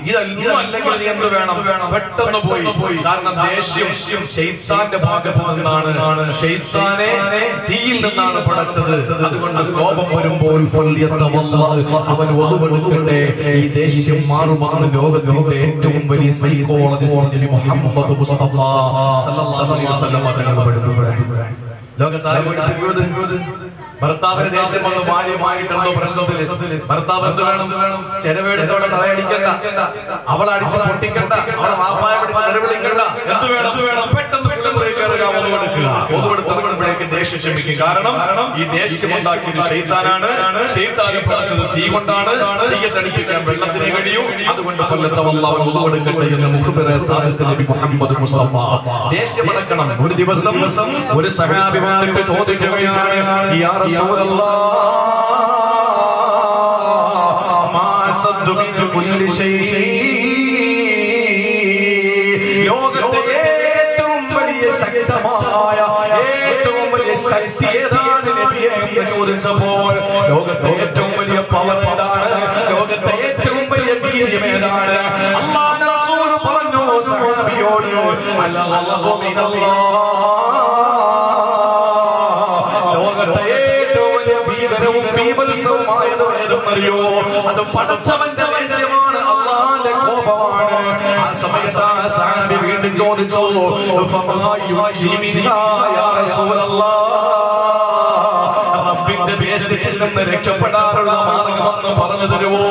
ഇതൊന്നും അല്ലെങ്കിൽ നീ എന്ത് വേണം? പെട്ടെന്ന് പോയി. കാരണം ദേഷ്യം ശൈത്താന്റെ ഭാഗത്ത് നിന്നാണ്. ശൈത്താനെ തീയിൽ നിന്നാണ് പടച്ചത്. അതുകൊണ്ട് കോപം വരുമ്പോൾ അവൻ ഒതുവെടുക്കട്ടെ. ഈ ദേഷ്യം മാറുമാണ് ലോകത്തിന്റെ ഏറ്റവും വലിയ സൈക്കോളജിസ്റ്റ് മുഹമ്മദ് മുസ്തഫ സല്ലല്ലാഹു അലൈഹി വസല്ലം തങ്ങൾ പഠിപ്പിക്കുകയാണ്. ലോകത്താരും ഭർത്താവിന് ദേഷ്യം വന്ന് ഭാര്യമായിട്ടെന്തോ പ്രശ്നത്തില് ഭർത്താവ് എന്ത് വേണം? ചെലവേടുത്തോടെ തലയടിക്കണ്ട, അവളെ അടിച്ച് പൊട്ടിക്കണ്ട, അവളെ വാപ്പായ പിടിച്ച് തെരുവിളിക്കണ്ട. എന്ത് വേണം? പെട്ടെന്ന് കുളിമുറി കയറുക, ഒതുവെടുക്കുക. ഒതുവെടുത്തപ്പോഴേക്ക് ദേഷ്യം ശമിക്കും. കാരണം ഈ ദേഷ്യം ഉണ്ടാക്കിയത് ശൈത്താനാണ്. ശൈത്താനെ പടച്ചത് തീ കൊണ്ടാണ്. തീയെ തണിപ്പിക്കാൻ വെള്ളത്തിന് കഴിയും. അതുകൊണ്ട് കൊടുക്കട്ടെ എന്ന് മുഖബിറെ സാദിഖ് നബി മുഹമ്മദ് മുസ്തഫ. ദേഷ്യമടക്കണം. ഒരു ദിവസം ഒരു സഹാബി വന്നിട്ട് ചോദിക്കുകയാണ്, യാ റസൂലല്ലാഹ് മാ സദ്ദു മിൻ കുല്ലി ശൈഇ, ലോകത്തെ ഏറ്റവും വലിയ ശക്തമായ ഏറ്റവും വലിയ ശക്തി ഏതാണ് നബിയെ എന്ന് ചോദിച്ചപ്പോൾ, ലോകത്തെ ഏറ്റവും വലിയ പവർ ഏതാണ്, ലോകത്തെ ഏറ്റവും വലിയ വീര്യം ഏതാണ്? അല്ലാഹുവിന്റെ റസൂൽ പറഞ്ഞു സഹാബിയോട്, അൽ-ഗളബു മിനല്ലാഹ്, ലോകത്തെ ഏറ്റവും വലിയ ഭീകരവും ബീഭത്സവുമായത് ഏതെന്നറിയോ? അത് പടച്ചവന്റെ ദേഷ്യമാണ്, അല്ലാഹുവിന്റെ കോപമാണ്. ആ സമയത്ത് ആ സഹാബി വീണ്ടും ചോദിച്ചു, ഫമാ യുജിമിനാ യാ റസൂലല്ലാഹ്, റബ്ബിന്റെ ദേഷ്യത്തിൽ നിന്ന് രക്ഷപ്പെടാനുള്ള മാർഗമെന്ന് പറഞ്ഞു തരുമോ?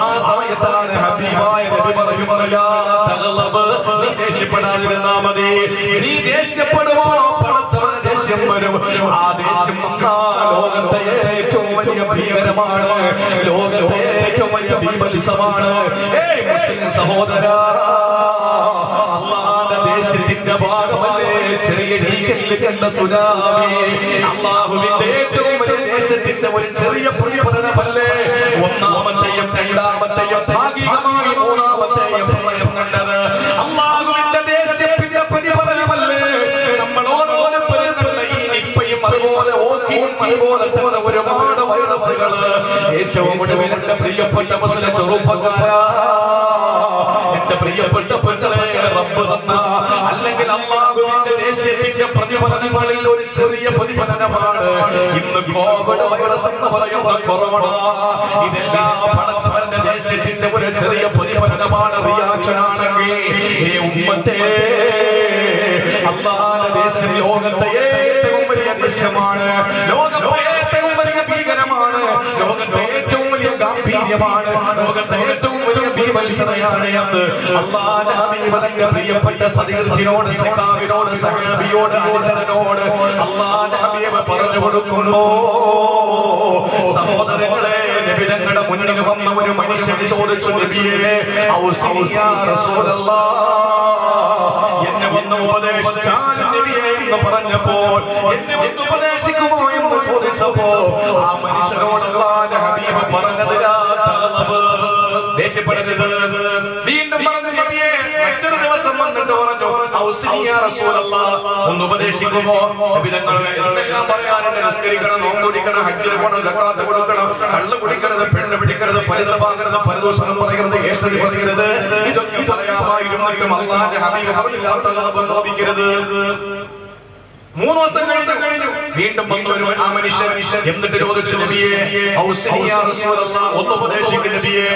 ആ സമയത്താണ് ഹബീബായ നബി പറയുമറിയാ, തഗ്ളബ്, നീ ദേഷ്യപ്പെടാതിരുന്നാ മതി. നീ ദേഷ്യപ്പെടുമോ പടച്ചവൻ ദേഷ്യം വരും. ആ ദേഷ്യം ലോകത്തെ ഏറ്റവും വലിയ ഭീകരമാണ്, ലോകത്തെ ഏറ്റവും വലിയ ബീഭത്സമാണ്. മുസ്ലിം സഹോദരാ, അല്ലാഹുവിന്റെ ദേഷ്യത്തിന്റെ ഭാഗമല്ലേ ചെറിയ നീക്കല്ല് കണ്ട സുനാമി? അല്ലാഹുവിന്റെ ഏറ്റവും വലിയ ദേശത്തിന്റെ ഒരു ചെറിയ പ്രതിഫലനമല്ലേ ഒന്നാമത്തെയും രണ്ടാമത്തെയും ഭാഗികമായി മൂന്നാമത്തെയും പ്രളയം കണ്ടത്? അല്ലാഹുവിന്റെ ദേശത്തിന്റെ പ്രതിഫലനമല്ലേ നമ്മൾ ഓരോരുത്തരും കണ്ട ഈ നിപ്പയും അതുപോലെ ഓക്കിയും അതുപോലെ തന്നെ ഒരുപാട് വൈറസുകൾ. ഏറ്റവും ഒടുവിൽ എന്റെ പ്രിയപ്പെട്ട മുസ്ലിം ചെറുപ്പക്കാരാ, എന്റെ പ്രിയപ്പെട്ട പെണ്ണുകളെ, റബ്ബ് തന്ന അല്ലെങ്കിൽ അല്ലാഹുവിന്റെ ദേശത്തിന്റെ പ്രതിഫലനങ്ങളിൽ ഒരു ചെറിയ പ്രതിഫലനമാണ് ഇന്ന് കോവിഡ് വൈറസ് എന്ന് പറയുന്ന കൊറോണ. ഇതെല്ലാം പടച്ചവന്റെ ദേശത്തിന്റെ ഒരു ചെറിയ പ്രതിഫലനമാണ്, റിയാക്ഷൻ ആണെങ്കിൽ. ഈ ഉമ്മത്തെ അല്ലാഹുവിന്റെ ദേശം ലോകത്തെ ഏറ്റവും വലിയ ദേശമാണ്, ലോകത്തെ ഏറ്റവും വലിയ ഭീകരമാണ്, ലോകത്തെ ഏറ്റവും വലിയ ഗാംഭീര്യമാണ്, ലോകത്തെ ഏറ്റവും വലിയ ബീഭത്സതയാണ് എന്ന് അല്ലാഹുവിന്റെ ഹബീബ് തന്റെ പ്രിയപ്പെട്ട സദീഖിനോട്, സഖാവിനോട്, സഹാബിയോട്, അനുചരനോട് അല്ലാഹുവിന്റെ ഹബീബ് പറഞ്ഞു കൊടുക്കുന്നു. സഹോദരങ്ങളെ, നബി തങ്ങളുടെ മുന്നിൽ വന്ന ഒരു മനുഷ്യൻ ചോദിച്ചു, നബിയേ ഔസിനി യാ റസൂലല്ലാഹ്, എന്നെ വന്ന് ഉപദേശിച്ചാൽ നബിയേ എന്ന് പറഞ്ഞപ്പോൾ, എന്നെ വന്ന് ഉപദേശിക്കുമോ എന്ന് ചോദിച്ചപ്പോ ആ മനുഷ്യനോട് അല്ലാഹുവിന്റെ ഹബീബ് പറഞ്ഞത്, ലാ തഗ്ളബ്, ദേഷ്യപ്പെടരുത്. വീണ്ടും പറഞ്ഞു, നബിയേ മറ്റൊരു ദിവസം വന്നിട്ട് പറഞ്ഞു, ഔസിനി യാ റസൂലല്ലാഹ്, ഒന്ന് ഉപദേശിക്കുമോ? നബി തങ്ങൾ എന്തെല്ലാം പറയാനുണ്ട്? നിസ്കരിക്കണം, നോമ്പ് പിടിക്കണം, ഹജ്ജിന് പോകണം, സക്കാത്ത് കൊടുക്കണം, കള്ള് കുടിക്കരുത്, പെണ്ണ് പിടിക്കരുത്, പലിശ വാങ്ങരുത്, പരദൂഷണം പറയരുത്, കേസരി പറയരുത്, ഇതൊക്കെ പറയാമായിരുന്നിട്ടും അല്ലാഹുവിന്റെ ഹബീബ് പറഞ്ഞില്ല, തഗ്ളബ്, നോവിക്കരുത്. 3 ദിവസം കഴിഞ്ഞു വീണ്ടും വന്നു ആ മനുഷ്യൻ. എന്നിട്ട് ചോദിച്ചു, നബിയേ ഔസിനി യാ റസൂലല്ലാഹ്, ഒന്ന് ഉപദേശിക്കൂ നബിയേ.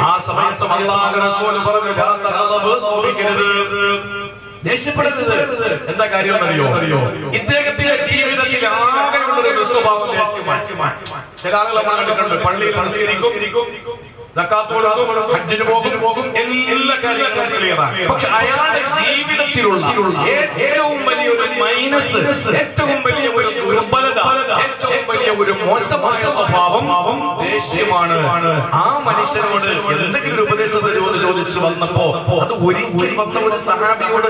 ആ സമയത്ത് അല്ലാഹുവിന്റെ റസൂൽ പറഞ്ഞു, ലാ തഗ്ളബ്, നോവിക്കരുത്, ദേഷ്യപ്പെടരുത്. എന്താ കാര്യം അറിയോ? ഇദ്ദേഹത്തിന്റെ ജീവിതത്തിൽ ആകെയുള്ളൊരു സ്വഭാവം ദേഷ്യമാണ്. ചില ആളുകൾ നമ്മൾ കണ്ടിട്ടുണ്ട്, പള്ളിയിൽ നിസ്കരിക്കും, സക്കാത്ത് കൊടുക്കും, ഹജ്ജിന് പോകും, എല്ലാ കാര്യങ്ങളും ക്ലിയറാണ്. പക്ഷെ അയാളുടെ ജീവിതത്തിലുള്ള ഏറ്റവും വലിയൊരു മൈനസ്, ഏറ്റവും വലിയ ഒരു ദുർബലത, ഏറ്റവും വലിയ ഒരു മോശമായ സ്വഭാവം ദേഷ്യമാണ്. ആ മനുഷ്യനോട് എന്തെങ്കിലും ഒരു ഉപദേശത്തെ ചോദിച്ചു വന്നപ്പോ അത് ഒരിക്കൽ വന്ന ഒരു സഹാബിയോട്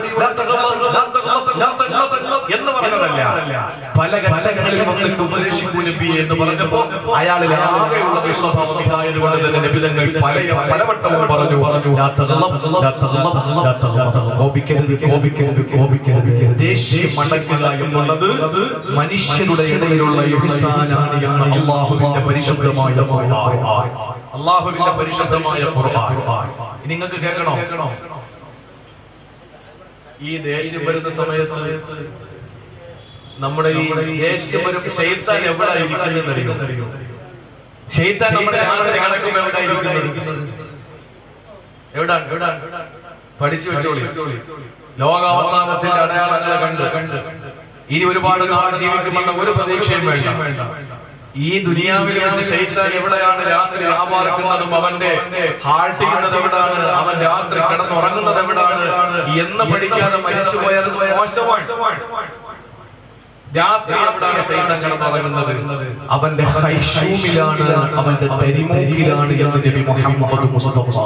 എന്ന് പറഞ്ഞതല്ല, പല ഘട്ടങ്ങളിൽ വന്നിട്ട് ഉപദേശിക്കൂ നബിയെ എന്ന് പറഞ്ഞപ്പോ അയാളിൽ ആകെയുള്ള സ്വഭാവം ഇതായതുകൊണ്ട് തന്നെ നബി തങ്ങൾ പലവട്ടവും പറഞ്ഞു, കോപിക്കരുത്. ദേഷ്യം അടക്കുക എന്നുള്ളത് മനുഷ്യരുടെ ഇടയിലുള്ള ഇഹ്സാനാണ് എന്ന് അല്ലാഹുവിന്റെ പരിശുദ്ധമായ ഖുർആൻ. അല്ലാഹുവിന്റെ പരിശുദ്ധമായ ഖുർആൻ നിങ്ങൾക്ക് കേൾക്കണോ? ഈ ദേഷ്യം വരുന്ന സമയത്ത് നമ്മുടെ ഈ ദേഷ്യം വരുന്ന ശൈത്താൻ എവിടെ ഇരിക്കുന്നതെന്നറിയോ? ശൈത്താൻ നമ്മുടെ രാത്രി കിടക്കുമ്പോൾ എവിടെ ഇരിക്കുന്നത്? എവിടാണ്? പഠിച്ചു വെച്ചോളി. ലോകാവസാനത്തിന്റെ അടയാളങ്ങളെ കണ്ട് ഇനി ഒരുപാട് നാൾ ജീവിക്കുമെന്ന ഒരു പ്രതീക്ഷയും വേണ്ട. ഈ ദുനിയാവിൽ വെച്ച് ശൈത്താൻ എവിടെയാണ് രാത്രി ആവാർക്കുന്നതും അവന്റെ ഹാർട്ട് ചെയ്യുന്നത് എവിടാണ്, അവൻ രാത്രി കിടന്നുറങ്ങുന്നത് എവിടാണ് എന്ന് പഠിക്കാതെ മരിച്ചുപോയത് മോശമാണ്. രാത്രി എവിടെയാണ് ശൈത്താൻ കിടന്നുറങ്ങുന്നത്? അവന്റെ ഹൈഷൂമിലാണ്, അവന്റെ തരിമൂക്കിലാണ് എന്ന് നബി മുഹമ്മദ് മുസ്തഫ.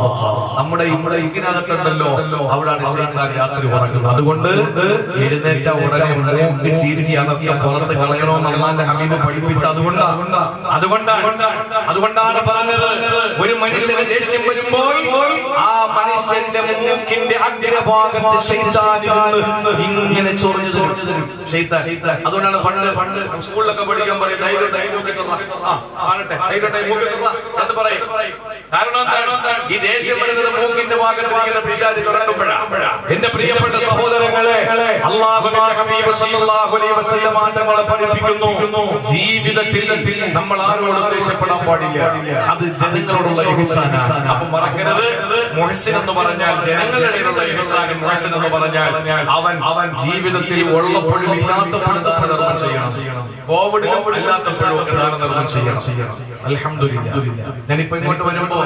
നമ്മുടെ ഇതിനകത്തുണ്ടല്ലോ, അവിടെയാണ് ശൈത്താൻ രാത്രി ഉറങ്ങുന്നത്. അതുകൊണ്ട് എഴുന്നേറ്റ ഉടനെ മൂക്ക് ചീറ്റി അതൊക്കെ പുറത്ത് കളയണമെന്ന് അല്ലാഹുവിന്റെ ഹബീബ് പഠിപ്പിച്ച. അതുകൊണ്ടാണ് പറഞ്ഞത്, ഒരു മനുഷ്യന് ദേഷ്യം വരുമ്പോൾ ആ മനുഷ്യന്റെ മൂക്കിന്റെ അഗ്രഭാഗത്ത് ശൈത്താൻ ഇങ്ങനെ ചൊറിഞ്ഞു തരും. ശൈത്താൻ. അതുകൊണ്ടാണ് പണ്ട് സ്കൂളിലൊക്കെ പഠിക്കാൻ പറയും, കാരണം ഈ ദേഷ്യം വരുന്നത് മൂക്കിന്റെ ഭാഗത്ത് പിശാച് തുറക്കുമ്പോഴാണ്. എന്റെ പ്രിയപ്പെട്ട സഹോദരങ്ങളെ, അല്ലാഹുവിന്റെ ഹബീബ് സല്ലല്ലാഹു അലൈഹി വസല്ലം തങ്ങളെ പഠിപ്പിക്കുന്നു, ജീവിതത്തിൽ നമ്മൾ ആരോടും ദേഷ്യപ്പെടാൻ പാടില്ല. അത് ജനങ്ങളോടുള്ള ഇഹ്സാനാണ്. അപ്പൊ മറക്കരുത്, മുഹ്സിൻ എന്ന് പറഞ്ഞാൽ ജനങ്ങളുടെ ഇടയിലുള്ള ഇഹ്സാൻ. മുഹ്സിൻ എന്ന് പറഞ്ഞാൽ അവൻ ജീവിതത്തിൽ ഉള്ളപ്പോഴും ഇല്ലാത്തപ്പോഴും ദാനധർമ്മം ചെയ്യണം. കോവിഡിലും ഇല്ലാത്തപ്പോഴും ഒക്കെ ദാനധർമ്മം ചെയ്യണം. അൽഹംദുലില്ലാഹ്. ഞാനിപ്പോ ഇങ്ങോട്ട് വരുമ്പോ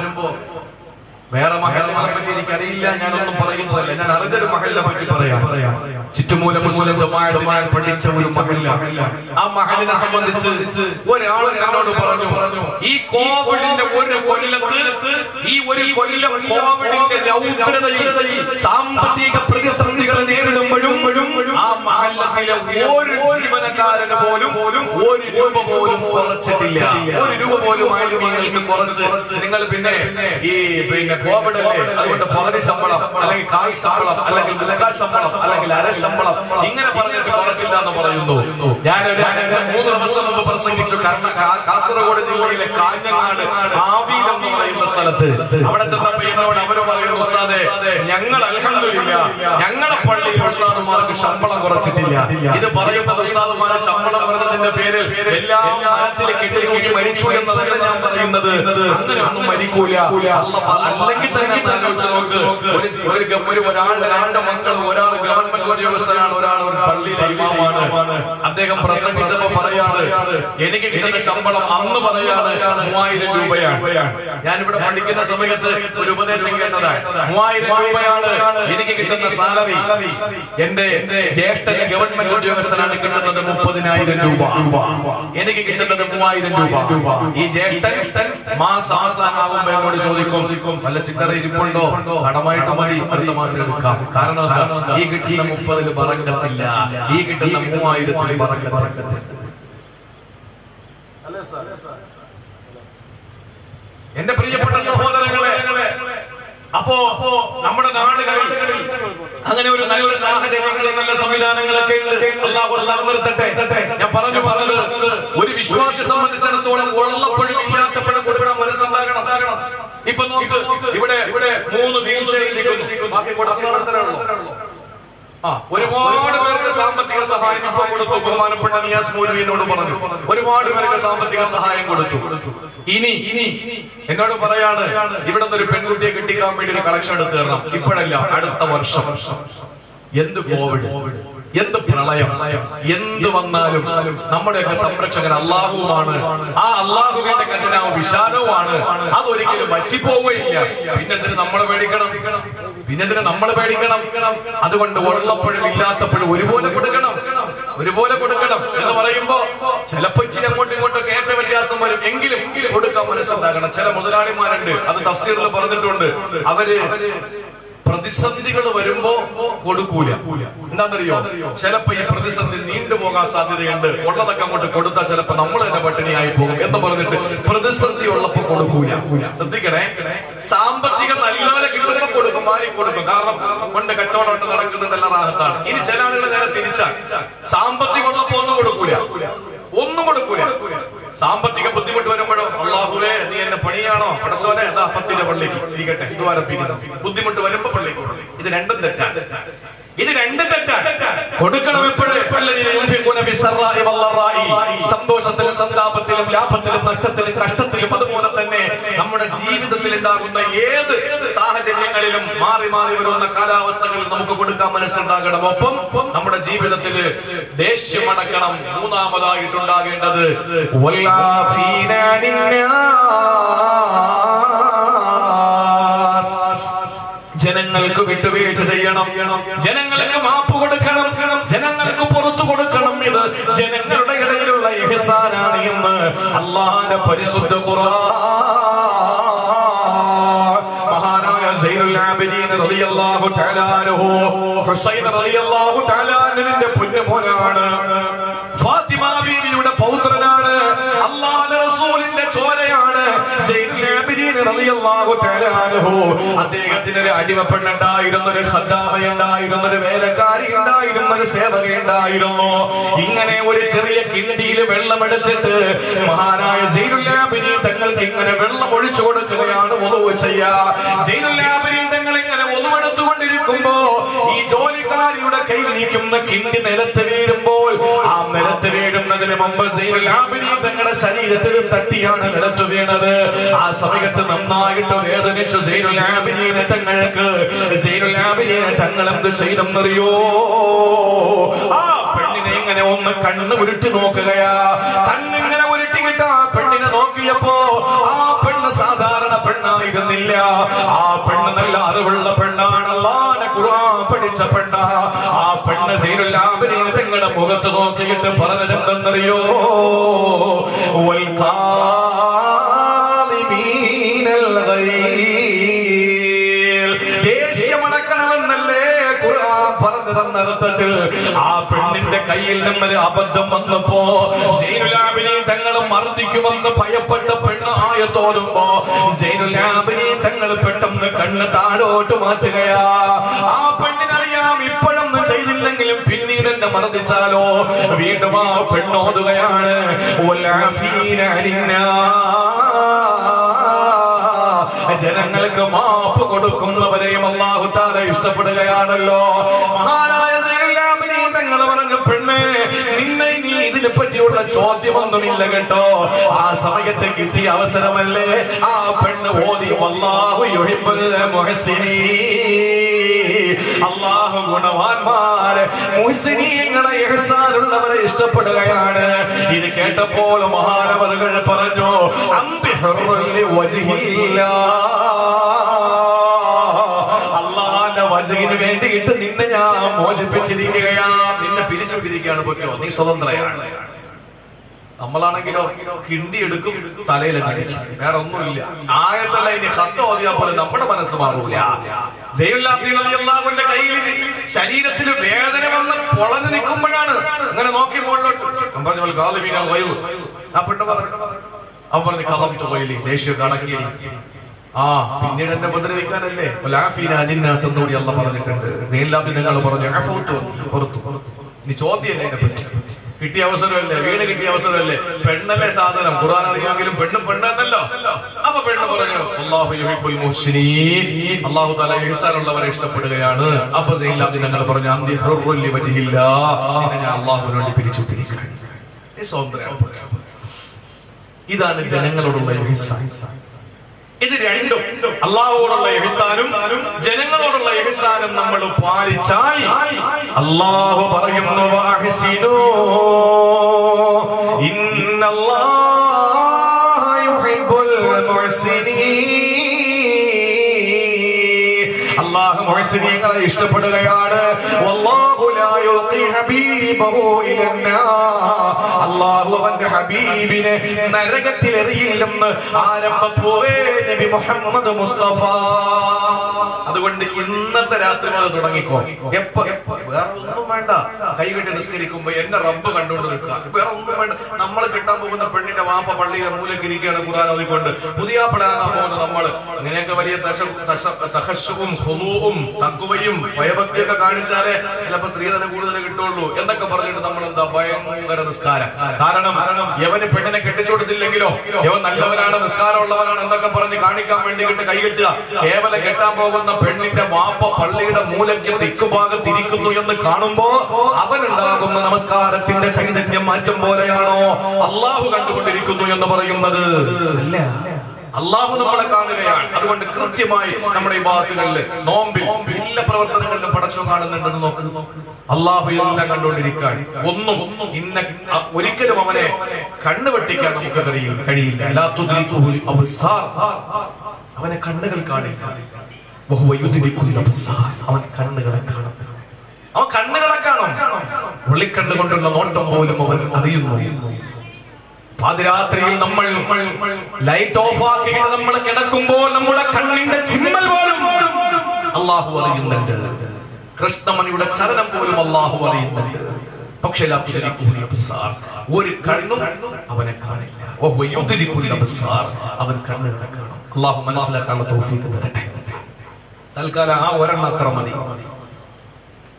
വേറെ മഹല്ലുകളെ പറ്റി എനിക്കറിയില്ല, ഞാനൊന്നും പറയുന്നതല്ല. ഞാൻ അറിഞ്ഞൊരു മഹല്ലിനെ പറ്റി പറയാം. ചുറ്റുമൂലം മുസ്ലിം ജമാഅത്ത് പഠിച്ച ഒരു മഹല്ല. ആ മഹല്ലിനെ സംബന്ധിച്ച് ഒരാൾ എന്നോട് പറഞ്ഞു, ഈ കോവിഡിന്റെ ഒരു കൊല്ലത്ത്, ഈ ഒരു കൊല്ലം കോവിഡിന്റെ രൗദ്രതയിൽ സാമ്പത്തിക പ്രതിസന്ധികൾ നേരിടുമ്പോഴും ആ മഹല്ലത്തിലെ ഒരു ജീവനക്കാരന് പോലും ഒരു രൂപ പോലും കുറച്ചിട്ടില്ല. ഒരു രൂപ പോലും ആനുകൂല്യങ്ങൾക്ക് കുറച്ച്. നിങ്ങൾ പിന്നെ കോവിഡ് അല്ലേ, അതുകൊണ്ട് പകുതി ശമ്പളം അല്ലെങ്കിൽ കായ് ശമ്പളം അല്ലെങ്കിൽ മുക്കാൽ ശമ്പളം അല്ലെങ്കിൽ അര ശമ്പളം ഇങ്ങനെ പറഞ്ഞിട്ട് കുറച്ചില്ല എന്ന് പറയുന്നു. ഞാൻ 3 ദിവസം മുമ്പ് പ്രസംഗിച്ചു കാസർഗോഡ് ജില്ലയിലെ കാഞ്ഞങ്ങാട് ആവീൽ എന്ന് പറയുന്ന സ്ഥലത്ത്. അവിടെ ചെന്നപ്പോ എന്നോട് അവര് പറയുന്നു, ഉസ്താദേ, ഞങ്ങൾ അൽഹംദുലില്ലാ ഞങ്ങളുടെ പള്ളിയിൽ ഉസ്താദുമാർക്ക് ശമ്പളം കുറച്ചിട്ടില്ല. ഇത് പറയുന്നത് ഉസ്താദുമാരെ ശമ്പളം കുറഞ്ഞതിന്റെ പേരിൽ എല്ലാം മരത്തിൽ കെട്ടിക്കൂട്ടി മരിച്ചു എന്നതല്ല ഞാൻ പറയുന്നത്. അങ്ങനെ ഒന്നും മരിക്കൂല. അല്ലെങ്കിൽ തന്നെ ആലോചിച്ച് നോക്ക്, ഒരാളുടെ 2 മക്കൾ, ഒരാൾ ഗവൺമെന്റ് ഉദ്യോഗസ്ഥനാണ്, ഒരാൾ ഒരു പള്ളിയിലെ ഇമാമാണ്. അദ്ദേഹം പ്രസംഗിച്ചപ്പോ പറയാണ്, എനിക്ക് കിട്ടുന്ന ശമ്പളം അന്ന് പറയാണ് 3000 രൂപയാണ്. ഞാനിവിടെ പഠിക്കുന്ന സമയത്ത് ഒരു ഉപദേശം കേട്ടതാണ്. 3000 രൂപയാണ് എനിക്ക് കിട്ടുന്ന സാലറി. എന്റെ ജ്യേഷ്ഠന് ഗവൺമെന്റ് ഉദ്യോഗസ്ഥനാണ്, കിട്ടുന്നത് 30,000 രൂപ. എനിക്ക് കിട്ടുന്നത് 3000 രൂപ. ഈ ജ്യേഷ്ഠൻ മാസാവസാനാകുമ്പോ എന്നോട് ചോദിക്കും, വല്ല ചില്ലറ ഇരിപ്പുണ്ടോ, കടമായിട്ട് മതി, അടുത്ത മാസം എടുക്കാം. കാരണം ഈ കിട്ടുന്ന 30 ബറക്കത്തില്ല, ഈ കിട്ടുന്ന 3000 ബറക്കത്തില്ല. എന്റെ പ്രിയപ്പെട്ട സഹോദരങ്ങളെ, അപ്പോ നമ്മുടെ നാടുകളിൽ അങ്ങനെ ഒരു നല്ലൊരു സാഹചര്യങ്ങളും നല്ല സംവിധാനങ്ങളൊക്കെ ഉണ്ട്. അല്ലാഹു നിർത്തട്ടെ. ഞാൻ പറഞ്ഞത് ഒരു വിശ്വാസിയെ സംബന്ധിച്ചിടത്തോളം ഉള്ളപ്പോഴും ഇല്ലാത്തപ്പോഴും കൊടുക്കാൻ മനസ്സുണ്ടാകണം. ഇപ്പൊ നോക്ക്, ഇവിടെ 3 വീൽ ചെയറിലിരിക്കുന്നു, ബാക്കി കൊടുക്കുന്നവരുള്ളൂ. ഒരുപാട് പേർക്ക് സാമ്പത്തിക സഹായം ഇപ്പൊ കൊടുത്തു. ബഹുമാനപ്പെട്ട നിയാസ് മൗലവിയോട് പറഞ്ഞു, ഒരുപാട് പേർക്ക് സാമ്പത്തിക സഹായം കൊടുത്തു. ഇനി എന്നോട് പറയാണ്, ഇവിടെ നിന്ന് ഒരു പെൺകുട്ടിയെ കിട്ടിക്കാൻ വേണ്ടി ഒരു കളക്ഷൻ എടുത്ത് തരണം. ഇപ്പോഴല്ല, അടുത്ത വർഷം. എന്ത് കോവിഡ്, എന്ത് പ്രളയം, എന്ത് വന്നാലും നമ്മുടെയൊക്കെ സംരക്ഷകൻ അല്ലാഹുവാണ്. ആ അല്ലാഹുവിന്റെ ഖജനാവ് വിശാലവുമാണ്. അതൊരിക്കലും പറ്റിപ്പോവുകയില്ല. പിന്നെന്തിന് നമ്മൾ പേടിക്കണം? അതുകൊണ്ട് ഉള്ളപ്പോഴും ഇല്ലാത്തപ്പോഴും ഒരുപോലെ കൊടുക്കണം എന്ന് പറയുമ്പോ ചിലപ്പോ ഇച്ചിരി അങ്ങോട്ടും ഇങ്ങോട്ടും ഏറ്റ വ്യത്യാസം വരും. എങ്കിലും കൊടുക്കാൻ മനസ്സുണ്ടാകണം. ചില മുതലാളിമാരുണ്ട്, അത് തഫ്സീറിൽ പറഞ്ഞിട്ടുണ്ട്, അവര് പ്രതിസന്ധികൾ വരുമ്പോ കൊടുക്കൂല. എന്താണെന്നറിയോ? ചിലപ്പോ ഈ പ്രതിസന്ധി നീണ്ടുപോകാൻ സാധ്യതയുണ്ട്. ഉള്ളതൊക്കെ അങ്ങോട്ട് കൊടുത്താൽ ചിലപ്പോ നമ്മൾ തന്നെ പട്ടിണിയായി പോകും എന്ന് പറഞ്ഞിട്ട് പ്രതിസന്ധി ഉള്ളപ്പോ കൊടുക്കൂല. ശ്രദ്ധിക്കണേ, സാമ്പത്തികം നല്ലപോലെ കിട്ടുമ്പോ കൊടുക്കും, മാറി കൊടുക്കും. കാരണം കൊണ്ട് കച്ചവടം കൊണ്ട് നടക്കുന്നതെല്ലാം റാഹത്താണ്. ഇനി ചില ആളുകൾ നേരെ തിരിച്ചാൽ സാമ്പത്തികം ഉള്ളപ്പോ ഒന്നും കൊടുക്കൂല. സാമ്പത്തിക ബുദ്ധിമുട്ട് വരുമ്പോഴോ, അല്ലാഹുവേ നീ എന്നെ പണിയാണോ, പടച്ചോനെ അതാ 10 പള്ളിക്ക് ഇരിക്കട്ടെ, ദ്വാരപ്പിക്കുന്നു. ബുദ്ധിമുട്ട് വരുമ്പോ പള്ളിക്ക്. ഇത് രണ്ടും തെറ്റാണ്. കൊടുക്കണം എപ്പോഴും. സന്തോഷത്തിലും സന്താപത്തിലും ലാഭത്തിലും നഷ്ടത്തിലും കഷ്ടത്തിലും അതുപോലെ തന്നെ നമ്മുടെ ജീവിതത്തിൽ ഉണ്ടാകുന്ന ഏത് സാഹചര്യങ്ങളിലും മാറി മാറി വരുന്ന കാലാവസ്ഥകളിൽ നമുക്ക് കൊടുക്കാൻ മനസ്സുണ്ടാകണം. ഒപ്പം നമ്മുടെ ജീവിതത്തിൽ ദേഷ്യം അടക്കണം. മൂന്നാമതായിട്ടുണ്ടാകേണ്ടത് ജനങ്ങൾക്ക് വിട്ടുവീഴ്ച ചെയ്യണം, ജനങ്ങൾക്ക് മാപ്പ് കൊടുക്കണം, ജനങ്ങൾക്ക് പുറത്തു കൊടുക്കണം. ഇത് ജനങ്ങളുടെ ഇടയിലുള്ള ഇഹ്സാനാണ് എന്ന് അല്ലാഹുവിന്റെ പരിശുദ്ധ ഖുർആൻ. മഹാനായ സൈനുൽ ആബിദീൻ റളിയല്ലാഹു തആല അൻഹു ഹുസൈൻ റളിയല്ലാഹു തആല അൻഹുവിന്റെ പൊന്നുമോനാണ്, ഫാത്തിമ ബീവിയുടെ പൗത്രനാണ്, അല്ലാഹുവിന്റെ റസൂലിന്റെ ചോരയാണ് സൈനുൽ ആബിദീൻ റളിയല്ലാഹു തആല അൻഹു. അദ്ദേഹത്തിന് ഒരു അടിമപ്പെണ്ണുണ്ടായിരുന്നു, ഒരു ഖദ്ദാമയുണ്ടായിരുന്നു, ഒരു വേലക്കാരി ഉണ്ടായിരുന്നു, ഒരു സേവക ഉണ്ടായിരുന്നു. ഇങ്ങനെ ഒരു ചെറിയ കിണ്ടിയിൽ വെള്ളമെടുത്തിട്ട് മഹാനായ സൈനുൽ ആബിദീൻ തങ്ങൾക്ക് ഇങ്ങനെ വെള്ളം ഒഴിച്ചു കൊടുക്കുകയാണ് വുളു ചെയ്യാ. സൈനുൽ ആബിദീൻ തങ്ങൾ ഇങ്ങനെ വുളുവെടുത്തുകൊണ്ടിരിക്കുമ്പോ ഈ ജോലിക്കാരിയുടെ കയ്യിൽ നിൽക്കുന്ന കിണ്ടി നിലത്ത് വീഴുമ്പോൾ ആ നിലത്ത് വീഴുന്നതിന് മുമ്പ് സൈനുൽ ആബിദീൻ തങ്ങളുടെ ശരീരത്തിൽ തട്ടിയാണ് നിലത്ത് വീണത്. ആ സമയത്ത് നന്നായിട്ട് വേദനിച്ചു സൈനുൽ ആബിദീൻ തങ്ങൾക്ക്. സൈനുൽ ആബിദീൻ തങ്ങൾ എന്ത് ചെയ്തെന്നറിയോ? ആ പെണ്ണിനെ ഇങ്ങനെ ഒന്ന് കണ്ണ് ഉരുട്ടി നോക്കുകയാ. കണ്ണിങ്ങനെ ഉരുട്ടിയിട്ട് ആ പെണ്ണിനെ നോക്കിയപ്പോ ആ പെണ്ണ് സാധാരണ പെണ്ണായിരുന്നില്ല. ആ പെണ്ണ് നല്ല അറിവുള്ള പെണ്ണാണ്, അല്ലാഹുവിന്റെ ഖുർആൻ പഠിച്ച പെണ്ണാ. ആ പെണ്ണ് സൈനുൽ ആബിദീൻ തങ്ങളുടെ മുഖത്ത് നോക്കിയിട്ട് പറഞ്ഞത് എന്തെന്നറിയോ? വൽ കാളിമീനൽ ഗൈൽ, ദേഷ്യമടക്കണമെന്നല്ലേ ഖുർആൻ പറഞ്ഞു തന്നർത്ഥത്തിൽ. ആ പെണ്ണിന്റെ കയ്യിൽ നിന്നൊരു അബദ്ധം വന്നപ്പോ സൈനുൽ ആബിദീൻ തങ്ങൾ മർദ്ദിക്കുമെന്ന് ഭയപ്പെട്ട പെണ്ണ് ആയത്തോടുമ്പോ സൈനുൽ ആബിദീൻ തങ്ങൾ പെട്ടെന്ന് കണ്ണ് താഴോട്ട് മാറ്റുകയാ. ആ പെണ്ണിനറിയാം ഇപ്പോഴൊന്നും ചെയ്തില്ലെങ്കിലും പിന്നീട് എന്നെ മർദ്ദിച്ചാലോ. വീണ്ടും ആ പെണ്ണോതുകയാണ് ജനങ്ങൾക്ക് മാപ്പ് കൊടുക്കുന്നവരെയും അല്ലാഹു തആല ഇഷ്ടപ്പെടുകയാണല്ലോ. മഹാനായ സൈനുൽ ആബിദീൻ തങ്ങൾ പറഞ്ഞു, പെണ്ണേ നിന്നെ നീ ഇതിനെ പറ്റിയുള്ള ചോദ്യമൊന്നുമില്ല കേട്ടോ. ആ സമയത്ത് കിട്ടിയ അവസരമല്ലേ. ആ പെണ്ണ് ഓതി വല്ലാഹു യുഹിബ്ബുൽ മുഹ്സിനീൻ, അല്ലാഹു ഗുണവാന്മാരെ മുഹ്സിനീങ്ങളെ ഇഹ്സാനുള്ളവരെ ഇഷ്ടപ്പെടുകയാണ്. ഇത് കേട്ടപ്പോൾ മഹാനവറുകൾ പറഞ്ഞു, അംബിഹുറുല്ലി വജ്ഹില്ലാഹ്, അല്ലാഹുവിന്റെ വജ്ഹിന് വേണ്ടിയിട്ട് നിന്നെ ഞാൻ മോചിപ്പിച്ചിരിക്കുകയാ, നിന്നെ പിരിച്ചുവിട്ടിരിക്കുകയാണ്. പൊക്കോ, നീ സ്വതന്ത്രയാണ്. നമ്മളാണെങ്കിലോ കിണ്ടി എടുക്കും, തലയിൽ വേറെ ഒന്നുമില്ല. ആയത്തല്ല ഇനി ഖത്ത് ഓതിയാ പോലെ നമ്മുടെ മനസ്സ് മാറൂല. സൈനുൽ ആബിദീൻ റളിയല്ലാഹുവിന്റെ കയ്യിൽ ശരീരത്തിൽ വേദന വന്ന് പൊളഞ്ഞു നിൽക്കുമ്പോഴാണ് അങ്ങനെ നോക്കി മുകളിലോട്ട് പറഞ്ഞു ഗാലിബീനൽ ഗൈൽ. ആ പെണ്ണ് പറഞ്ഞു, അവൻ പറഞ്ഞു ഖദംതു ഗൈലി, ദേഷ്യം കടക്കിയിടി. ആ പിന്നീട് എന്നെ ഉപദ്രവിക്കാനല്ലേ വലാഫീന അനിന്നാസ് എന്നുകൂടി അല്ലാഹു പറഞ്ഞിട്ടുണ്ട്. സൈനുൽ ആബിദീൻ നിങ്ങൾ പറഞ്ഞു അഫൗതു, പുറത്തു. നീ ചോദ്യമല്ലേ എന്നെ പറ്റി? കിട്ടിയ അവസരമല്ലേ, വീട് കിട്ടിയ അവസരമല്ലേ, പെണ്ണല്ലേ സാധനം. ഖുർആൻ അറിയാമെങ്കിലും പെണ്ണും പെണ്ണല്ലോ. അപ്പൊ പെണ്ണ് പറഞ്ഞു അല്ലാഹു യുഹിബ്ബുൽ മുഹ്സിനീൻ, അല്ലാഹു തആല ഇഹ്സാനുള്ളവരെ ഇഷ്ടപ്പെടുകയാണ്. അപ്പൊ സൈനുൽ ആബിദീൻ തങ്ങൾ പറഞ്ഞു അന്തി ഹുറുല്ലി വജ്ഹില്ലാഹ്, നിന്നെ ഞാൻ അല്ലാഹുവിന് വേണ്ടി പിരിച്ചുവിട്ടിരിക്കുകയാണ്. ഈ സ്വാതന്ത്ര്യം, ഇതാണ് ജനങ്ങളോടുള്ള ഇഹ്സാൻ. ഇത് രണ്ടും, അല്ലാഹുവോടുള്ള ഇഹ്സാനും ജനങ്ങളോടുള്ള ഇഹ്സാനും നമ്മൾ പാലിച്ചാൽ അല്ലാഹു പറയുന്നു വഅഹ്സിനൂ ഇന്നല്ലാഹ യുഹിബ്ബുൽ മുഹ്സിനീൻ, അല്ലാഹു മുഹ്സിനീങ്ങളെ ഇഷ്ടപ്പെടുകയാണ്. വല്ലാഹു ലാ യുഖി ഹബീബഹു ഇലന്നാർ, അല്ലാഹു അവന്റെ ഹബീബിനെ നരകത്തിൽ എറിയില്ലെന്ന് ആരംഭപ്പൂവേ നബി മുഹമ്മദ് മുസ്തഫ. അതുകൊണ്ട് ഇന്നത്തെ രാത്രി മുതൽ തുടങ്ങിക്കോ. എപ്പോ വേറെ ഒന്നും വേണ്ട, കൈകെട്ടി നിസ്കരിക്കുമ്പോ എന്നെ റബ്ബ് കണ്ടുകൊണ്ട് നിൽക്കുക, വേറെ ഒന്നും വേണ്ട. നമ്മൾ കിട്ടാൻ പോകുന്ന പെണ്ണിന്റെ വാപ്പ പള്ളിയുടെ മൂലക്ക് ഇരിക്കുകയാണ് ഖുർആൻ ഓതിക്കൊണ്ട്. പുതിയ പെടാനാ പോകുന്ന നമ്മൾ ഇങ്ങനെയൊക്കെ വലിയ തഖശ്ശുഉം ഖുദൂഉം തഖ്വയും ഭയഭക്തിയൊക്കെ കാണിച്ചാലേ ചിലപ്പോ സ്ത്രീധനം കൂടുതൽ കിട്ടുള്ളൂ എന്നൊക്കെ പറഞ്ഞിട്ട് നമ്മൾ എന്താ ഭയങ്കര നിസ്കാരം. കാരണം യവന് പെണ്ണിനെ കെട്ടിച്ചു കൊടുത്തില്ലെങ്കിലോ യവൻ നല്ലവനാണ്, നിസ്കാരമുള്ളവനാണ് എന്നൊക്കെ പറഞ്ഞ് കാണിക്കാൻ വേണ്ടിയിട്ട് കൈകെട്ടുക. കേവലം കെട്ടാൻ പോകുന്ന പെണ്ണിന്റെ വാപ്പ പള്ളിയുടെ മൂലയ്ക്ക് തെക്കുഭാഗത്തിരിക്കുന്നു എന്ന് കാണുമ്പോ അവനുണ്ടാകുന്ന നമസ്കാരത്തിന്റെ ചൈതന്യം മാറ്റം പോലെയാണോ അള്ളാഹു കണ്ടുകൊണ്ടിരിക്കുന്നു എന്ന് പറയുന്നത്? അല്ല, അള്ളാഹു നമ്മളെ കാണുകയാണ്. അതുകൊണ്ട് കൃത്യമായി നമ്മുടെ ഈ ഭാഗത്തുകളിൽ നോമ്പിൽ എല്ലാ പ്രവർത്തനങ്ങളിലും പടച്ചോ കാണുന്നുണ്ടെന്ന് നോക്കുന്നു. അള്ളാഹു എല്ലാം കണ്ടുകൊണ്ടിരിക്കാൻ ഒന്നും ഒരിക്കലും അവനെ കണ്ണുവെട്ടിക്കാൻ നമുക്ക് കഴിയില്ല. അവനെ കണ്ണുകൾ കാണില്ല, അവൻ കണ്ണുകളെ കാണും. അവൻ കണ്ണുകളെ കാണും. വെള്ളിക്കണ്ണ് കൊണ്ടുള്ള നോട്ടം പോലും അവൻ അറിയുന്നു. പാതിരാത്രിയിൽ നമ്മൾ ലൈറ്റ് ഓഫ് ആക്കി നമ്മൾ കിടക്കുമ്പോൾ നമ്മുടെ കണ്ണിന്റെ ചിമ്മൽ പോലും അള്ളാഹു അറിയുന്നുണ്ട്. കൃഷ്ണമണിയുടെ ചലനം പോലും അള്ളാഹു അറിയുന്നുണ്ട്. പക്ഷേ ഒരു കണ്ണും അവനെ കാണില്ല. അവൻ കണ്ണുകളെ കാണും. അള്ളാഹു മനസ്സിലാക്കാനുള്ള തൗഫീഖ് തരട്ടെ. തൽക്കാലം ആ ഒരെണ്ണം അത്ര മതി.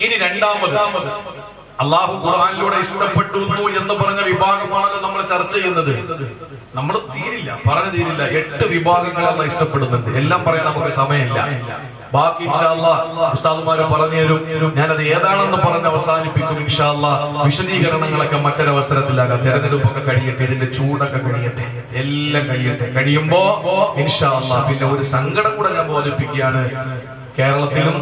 ഇനി രണ്ടാമത് അള്ളാഹു ഖുർആനിലൂടെ ഇഷ്ടപ്പെടുന്നു എന്ന് പറഞ്ഞ വിഭാഗമാണല്ലോ നമ്മൾ ചർച്ച ചെയ്യുന്നത്. നമ്മൾ പറഞ്ഞു തീരില്ല. 8 വിഭാഗങ്ങൾ അള്ളാഹു ഇഷ്ടപ്പെടുന്നുണ്ട്. എല്ലാം പറയാൻ നമുക്ക് സമയമില്ല. ബാക്കി ഇൻഷാ അല്ലാഹ് ഉസ്താദുമാര് പറഞ്ഞു തരും. ഞാനത് ഏതാണെന്ന് പറഞ്ഞ് അവസാനിപ്പിക്കും ഇൻഷാ അല്ലാഹ്. വിശദീകരണങ്ങളൊക്കെ മറ്റൊരവസരത്തിലാകാം. തെരഞ്ഞെടുപ്പൊക്കെ കഴിയട്ടെ, ഇതിന്റെ ചൂടൊക്കെ കഴിയട്ടെ, എല്ലാം കഴിയുമ്പോ ഇൻഷാ അല്ലാഹ് പിന്നെ ഒരു സങ്കടം കൂടെ ഞാൻ ബോധിപ്പിക്കുകയാണ്. കേരളത്തിലും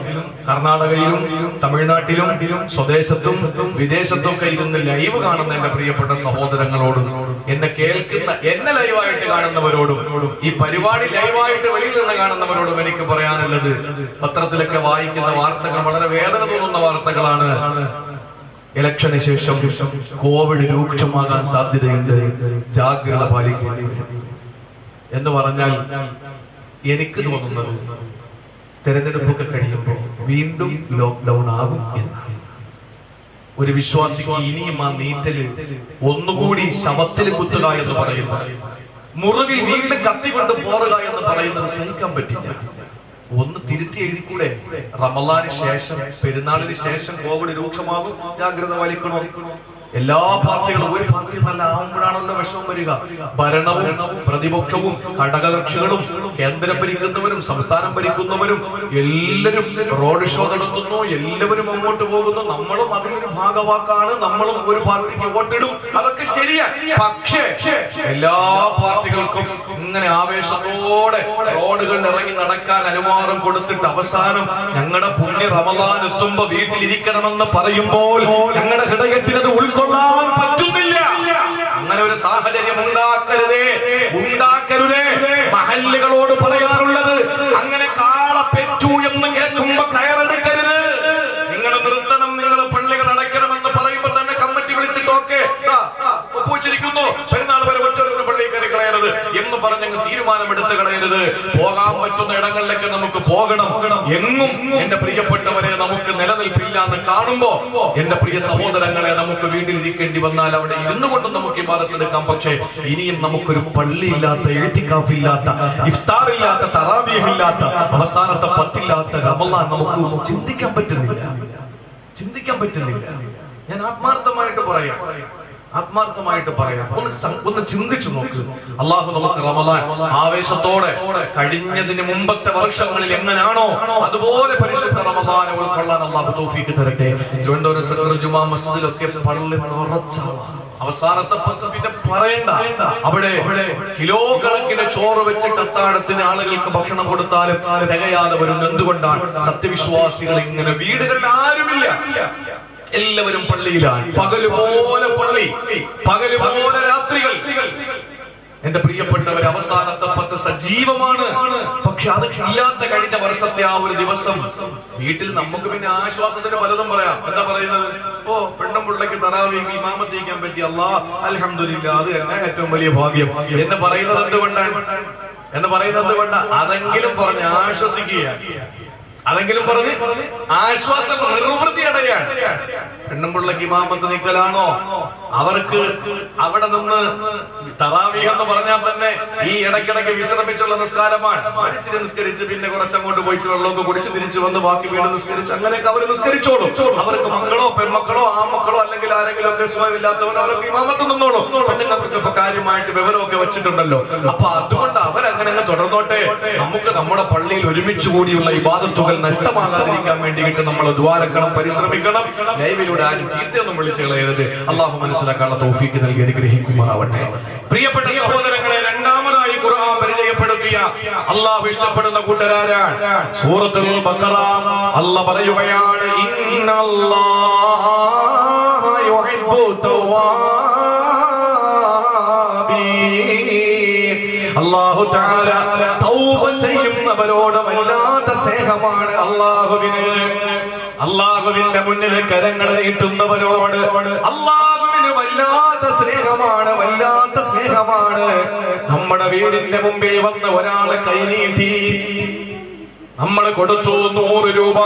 കർണാടകയിലും തമിഴ്നാട്ടിലും സ്വദേശത്തും വിദേശത്തും ഒക്കെ ഇരുന്ന് ലൈവ് കാണുന്ന എന്റെ പ്രിയപ്പെട്ട സഹോദരങ്ങളോടും എന്നെ കേൾക്കുന്ന എന്നെ ലൈവായിട്ട് കാണുന്നവരോടും ഈ പരിപാടി ലൈവായിട്ട് വെളിയിൽ നിന്ന് കാണുന്നവരോടും എനിക്ക് പറയാനുള്ളത്, പത്രത്തിലൊക്കെ വായിക്കുന്ന വാർത്തകൾ വളരെ വേദന തോന്നുന്ന വാർത്തകളാണ്. ഇലക്ഷന് ശേഷം കോവിഡ് രൂക്ഷമാകാൻ സാധ്യതയുണ്ട്, ജാഗ്രത പാലിക്കേണ്ടി വരും എന്ന് പറഞ്ഞാൽ എനിക്ക് തോന്നുന്നത് തെരഞ്ഞെടുപ്പൊക്കെ കഴിയുമ്പോൾ വീണ്ടും ലോക്ക്ഡൌൺ ആകും എന്നാണ്. ഒരു വിശ്വാസിക്ക് ഇനിയും ആ നീറ്റല് ഒന്നുകൂടി ശവത്തിൽ കുത്തുക എന്ന് പറയുന്നത്, മുറിവിൽ വീണ്ടും കത്തിക്കൊണ്ട് പോറുക എന്ന് പറയുന്നത് സഹിക്കാൻ പറ്റില്ല. ഒന്ന് തിരുത്തി എഴുതിക്കൂടെ? റമളാന് ശേഷം, പെരുന്നാളിന് ശേഷം കോവിഡ് രൂക്ഷമാകും, ജാഗ്രത പാലിക്കണം. എല്ലാ പാർട്ടികളും ഒരു പാർട്ടി നല്ല ആവുമ്പോഴാണല്ലോ വിഷമം വരിക. ഭരണവും പ്രതിപക്ഷവും ഘടകകക്ഷികളും കേന്ദ്രം ഭരിക്കുന്നവരും സംസ്ഥാനം ഭരിക്കുന്നവരും എല്ലാവരും റോഡ് ഷോ നടത്തുന്നു, എല്ലാവരും അങ്ങോട്ട് പോകുന്നു. നമ്മളും അതിലൊരു ഭാഗവാക്കാണ്, നമ്മളും ഒരു പാർട്ടിക്ക് വോട്ടിടും. അതൊക്കെ ശരിയാണ്. പക്ഷേ എല്ലാ പാർട്ടികൾക്കും ഇങ്ങനെ ആവേശത്തോടെ റോഡുകളിൽ ഇറങ്ങി നടക്കാൻ അനുവാദം കൊടുത്തിട്ട് അവസാനം ഞങ്ങളുടെ പുണ്യ റമളാൻ എത്തുമ്പോ വീട്ടിലിരിക്കണമെന്ന് പറയുമ്പോൾ ഞങ്ങളുടെ ഹൃദയത്തിനത് ഉൾക്കൊള്ളാൻ പറ്റുന്നില്ല. അങ്ങനെ ഒരു സാഹചര്യം ഉണ്ടാക്കരുതേ. മഹല്ലുകളോട് പറയാറുള്ളത്, അങ്ങനെ കാള പെറ്റു എന്ന് കേൾക്കുമ്പോ കയറെടുക്കരുത്. നിങ്ങൾ നിർത്തണം, നിങ്ങൾ പള്ളികൾ അടയ്ക്കണമെന്ന് പറയുമ്പോൾ തന്നെ കമ്മിറ്റി വിളിച്ചിട്ടൊക്കെ ഒപ്പുവെച്ചിരിക്കുന്നു, പെരുന്നാൾ വരെ ഒറ്റ പള്ളി കയറി കളയരുത് എന്ന് പറഞ്ഞങ്ങ് തീരുമാനമെടുത്ത് കളയരുത്. പോകാൻ പറ്റുന്ന ഇടങ്ങളിലേക്ക് നമുക്ക് പോകണം. എങ്ങും എന്റെ പ്രിയപ്പെട്ടവരെ നമുക്ക് നിലനിൽപ്പില്ല എന്ന് കാണുമ്പോ എന്റെ പ്രിയ സഹോദരങ്ങളെ, നമുക്ക് വീട്ടിലിരിക്കേണ്ടി വന്നാൽ അവിടെ ഇരുന്നുകൊണ്ടും നമുക്ക് ഇബാദത്തെടുക്കാം. പക്ഷേ ഇനിയും നമുക്കൊരു പള്ളിയില്ലാത്ത, എഴുത്തിക്കാഫില്ലാത്ത, ഇഫ്താറില്ലാത്ത, തറാവീഹില്ലാത്ത, അവസാനത്തെ 10 റമളാൻ നമുക്ക് ചിന്തിക്കാൻ പറ്റുന്നില്ല. ഞാൻ ആത്മാർത്ഥമായിട്ട് പറയാം, ഒന്ന് ചിന്തിച്ചു നോക്ക്. അള്ളാഹു നമുക്ക് റമളാൻ ആവേശത്തോടെ കഴിഞ്ഞതിന് മുമ്പത്തെ വർഷങ്ങളിൽ എങ്ങനെയാണോ അതുപോലെ പരിശുദ്ധ റമളാനെ ഉൾക്കൊള്ളാൻ അള്ളാഹു തൗഫീഖ് തരട്ടെ. തിരുവനന്തപുരം സെൻട്രൽ ജുമാ മസ്ജിദിലൊക്കെ പള്ളി നിറച്ച അവസാനത്തെ 10 പിന്നെ പറയണ്ട. അവിടെ കിലോ കണക്കിന് ചോറ് വെച്ചിട്ട് അത്താഴത്തിന് ആളുകൾക്ക് ഭക്ഷണം കൊടുത്താലും തികയാതെ വരുന്നത് എന്തുകൊണ്ടാണ്? സത്യവിശ്വാസികൾ ഇങ്ങനെ വീടുകളിൽ ആരുമില്ല, എല്ലാവരും പള്ളിയിലാണ്. പകലുപോലെ പള്ളി, പകലുപോലെ രാത്രികൾ. എന്റെ പ്രിയപ്പെട്ടവർ, അവസാനത്തെ 10 സജീവമാണ്. പക്ഷെ അത് ഇല്ലാത്ത കഴിഞ്ഞ വർഷത്തെ ആ ഒരു ദിവസം വീട്ടിൽ നമുക്ക് പിന്നെ ആശ്വാസത്തിന് പലതും പറയാം. എന്താ പറയുന്നത്? പെണ്ണും പിള്ളയ്ക്ക് തറാവീഹ് ഇമാമത്ത് ചെയ്യാൻ പറ്റി, അല്ലാഹ് അൽഹംദുലില്ലാ, അത് തന്നെ ഏറ്റവും വലിയ ഭാഗ്യം എന്ന് പറയുന്നത് എന്തുകൊണ്ടാണ്? അതെങ്കിലും പറഞ്ഞ് ആശ്വസിക്കുക, അതെങ്കിലും പറഞ്ഞ് ആശ്വാസം നിർവൃത്തി അടയാണ്. പെണ്ണും പിള്ളക്ക് ഇമാമത്ത് നിൽക്കലാണോ? അവർക്ക് അവിടെ നിന്ന് തറാവീഹ് എന്ന് പറഞ്ഞാൽ തന്നെ ഈ ഇടയ്ക്കിടയ്ക്ക് വിശ്രമിച്ചുള്ള നിസ്കാരമാണ്. മരിച്ചിട്ട് നിസ്കരിച്ച് പിന്നെ കുറച്ചങ്ങോട്ട് പോയി വെള്ളമൊക്കെ കുടിച്ച് തിരിച്ചു വന്ന് ബാക്കി വീണ്ടും നിസ്കരിച്ച് അങ്ങനെയൊക്കെ അവർ നിസ്കരിച്ചോളും. അവർക്ക് മക്കളോ പെൺമക്കളോ ആൺമക്കളോ അല്ലെങ്കിൽ ആരെങ്കിലും ഒക്കെ സുഖമില്ലാത്തവരോ അവർക്ക് ഇമാമത്ത് നിന്നോളും. പെണ്ണുങ്ങൾക്ക് ഇപ്പൊ കാര്യമായിട്ട് വിവരമൊക്കെ വെച്ചിട്ടുണ്ടല്ലോ. അപ്പൊ അതുകൊണ്ട് അവരങ്ങനെ തുടർന്നോട്ടെ. നമുക്ക് നമ്മുടെ പള്ളിയിൽ ഒരുമിച്ച് കൂടിയുള്ള ഇബാദത്തുകൾ നഷ്ടമാകാതിരിക്കാൻ വേണ്ടിയിട്ട് നമ്മൾ ദ്വാരക്കണം, പരിശ്രമിക്കണം. ലൈവിലൂടെ ആരും ചീത്തയൊന്നും വിളിച്ചു കളയരുത്. അള്ളാഹു മനസ്സിലാക്കാനുള്ള തൗഫീഖ് നൽകി അനുഗ്രഹിക്കുമാറാവട്ടെ. പ്രിയപ്പെട്ട സഹോദരങ്ങളെ, രണ്ടാമതായി ഖുർആൻ പരിചയപ്പെടുത്തിയ അള്ളാഹു ഇഷ്ടപ്പെടുന്ന കൂട്ടരാരാണ്? സൂറത്തുൽ ബഖറ അല്ലാഹ് പറയുകയാണ്, ഇന്നല്ലാഹ യുഹിബ്ബു തവാബീൻ. അല്ലാഹു തആല തൗബ ചെയ്യുന്നവരോട് വല്ലാത്ത സ്നേഹമാണ് അല്ലാഹുവിന്. അള്ളാഹുവിന്റെ മുന്നിൽ കരങ്ങൾ നീട്ടുന്നവരോട് അള്ളാഹുവിന് വല്ലാത്ത സ്നേഹമാണ്, വല്ലാത്ത സ്നേഹമാണ്. നമ്മുടെ വീടിന്റെ മുമ്പിൽ വന്ന ഒരാളെ കൈനീട്ടി നമ്മൾ കൊടുത്തു 100 രൂപ.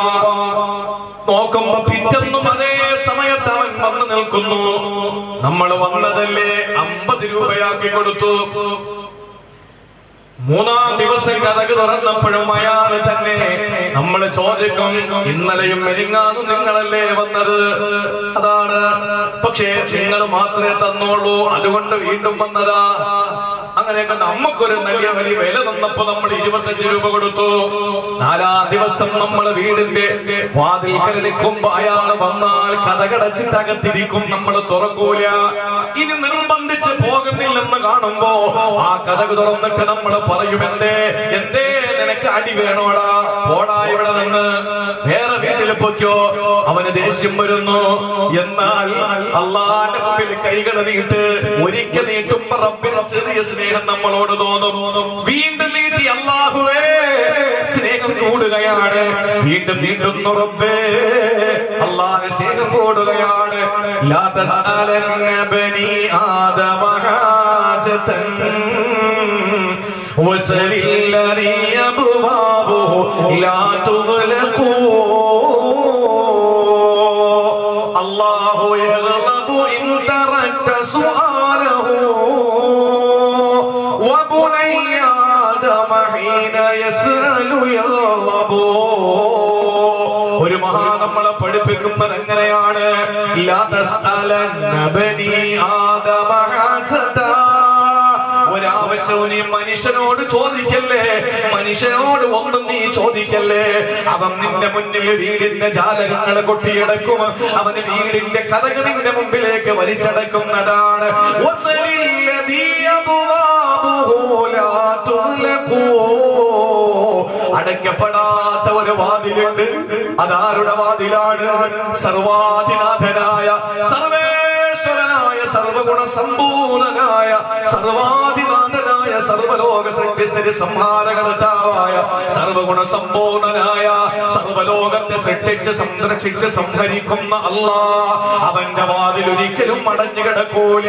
നോക്കുമ്പോ പിറ്റെന്നും അതേ സമയത്ത് അവൻ വന്നു നിൽക്കുന്നു. നമ്മൾ വന്നതല്ലേ 50 രൂപയാക്കി കൊടുത്തു. 3-ാം ദിവസം കഥക് തുറന്നപ്പോഴും അയാൾ തന്നെ. നമ്മൾ ചോദിക്കും, ഇന്നലെയും മെലിങ്ങാനും നിങ്ങളല്ലേ വന്നത്? അതാണ്. പക്ഷേ നിങ്ങൾ മാത്രമേ തന്നോളൂ, അതുകൊണ്ട് വീണ്ടും വന്നതാ. അങ്ങനെയൊക്കെ നമുക്കൊരു വലിയ വില തന്നപ്പോ നമ്മൾ 25 രൂപ കൊടുത്തു. 4-ാം ദിവസം നമ്മൾ വീടിന്റെ വാതിൽക്കൽ നിൽക്കുമ്പോ അയാൾ വന്നാൽ കഥകടച്ചിട്ട് അകത്തിരിക്കും, നമ്മൾ തുറക്കൂല. ഇനി നിർബന്ധിച്ച് പോകുന്നില്ലെന്ന് കാണുമ്പോ ആ കഥക് തുറന്നിട്ട് നമ്മൾ പറയും, എന്തേ നിനക്ക് അടി വേണോടാ, പോടാ ഇവിടെ നിന്ന്, വേറെ വീട്ടിൽ പൊയ്ക്കോ. അവന് ദേഷ്യം വരുന്നു. എന്നാൽ അള്ളാന്റെ മുമ്പിൽ കൈകൾ നീട്ട്. ഒരിക്കൽ നീട്ടുമ്പോ റബ്ബിന് ചെറിയ സ്നേഹം നമ്മളോട് തോന്നും. വീണ്ടും നീട്ടി, അല്ലാഹുവേ സ്നേഹം കൂടുകയാണ്. വീണ്ടും നീട്ടുന്നു, റബ്ബേ അല്ലാഹുവേ സ്നേഹം കൂടുകയാണ്. ലാ തസ്അലന്ന ബനി ആദമ ഹാജതൻ വസലില്ലദീ അബ്വാബുഹു ലാ തുഗ്ലഖൂ. അല്ലാഹു യഗ്ളബു ഇൻ തറക്ത സുആലഹു വബുനയ്യ ആദമ ഹീന യസ്അലു യഗ്ളബു. ഒരു മഹാ നമ്മളെ പഠിപ്പിക്കുന്നത് എങ്ങനെയാണ്? ലാ തസ്അലന്ന ബനി ആദമ ഹാജതാ. ഒരാവശ്യവും നീ മനുഷ്യനോട് ചോദിക്കല്ലേ, മനുഷ്യനോട് ഒന്നും നീ ചോദിക്കല്ലേ. അവൻ നിന്റെ മുന്നിൽ വീടിന്റെ ജാലകങ്ങൾ കൊട്ടിയടക്കും. അവന് വീടിന്റെ കഥകൾ നിന്റെ മുമ്പിലേക്ക് വലിച്ചടക്കുന്നതാണ്. അടയ്ക്കപ്പെടാത്ത ഒരു വാതിലുണ്ട്. അതാരുടെ വാതിലാണ്? സർവാധിനാഥനായ, സർവേശ്വരനായ, സർവഗുണ സമ്പൂർണനായ, സർവാധിനാഥനായ, സർവലോക സൃഷ്ടിസ്ഥിതി സംഹാരകർത്താവായ, സർവഗുണ സമ്പൂർണനായ, സർവലോകത്തെ സൃഷ്ടിച്ച് സംരക്ഷിച്ച് സംഹരിക്കുന്ന അല്ലാഹ്. അവന്റെ വാതിൽ ഒരിക്കലും അടഞ്ഞു കിടക്കൂല.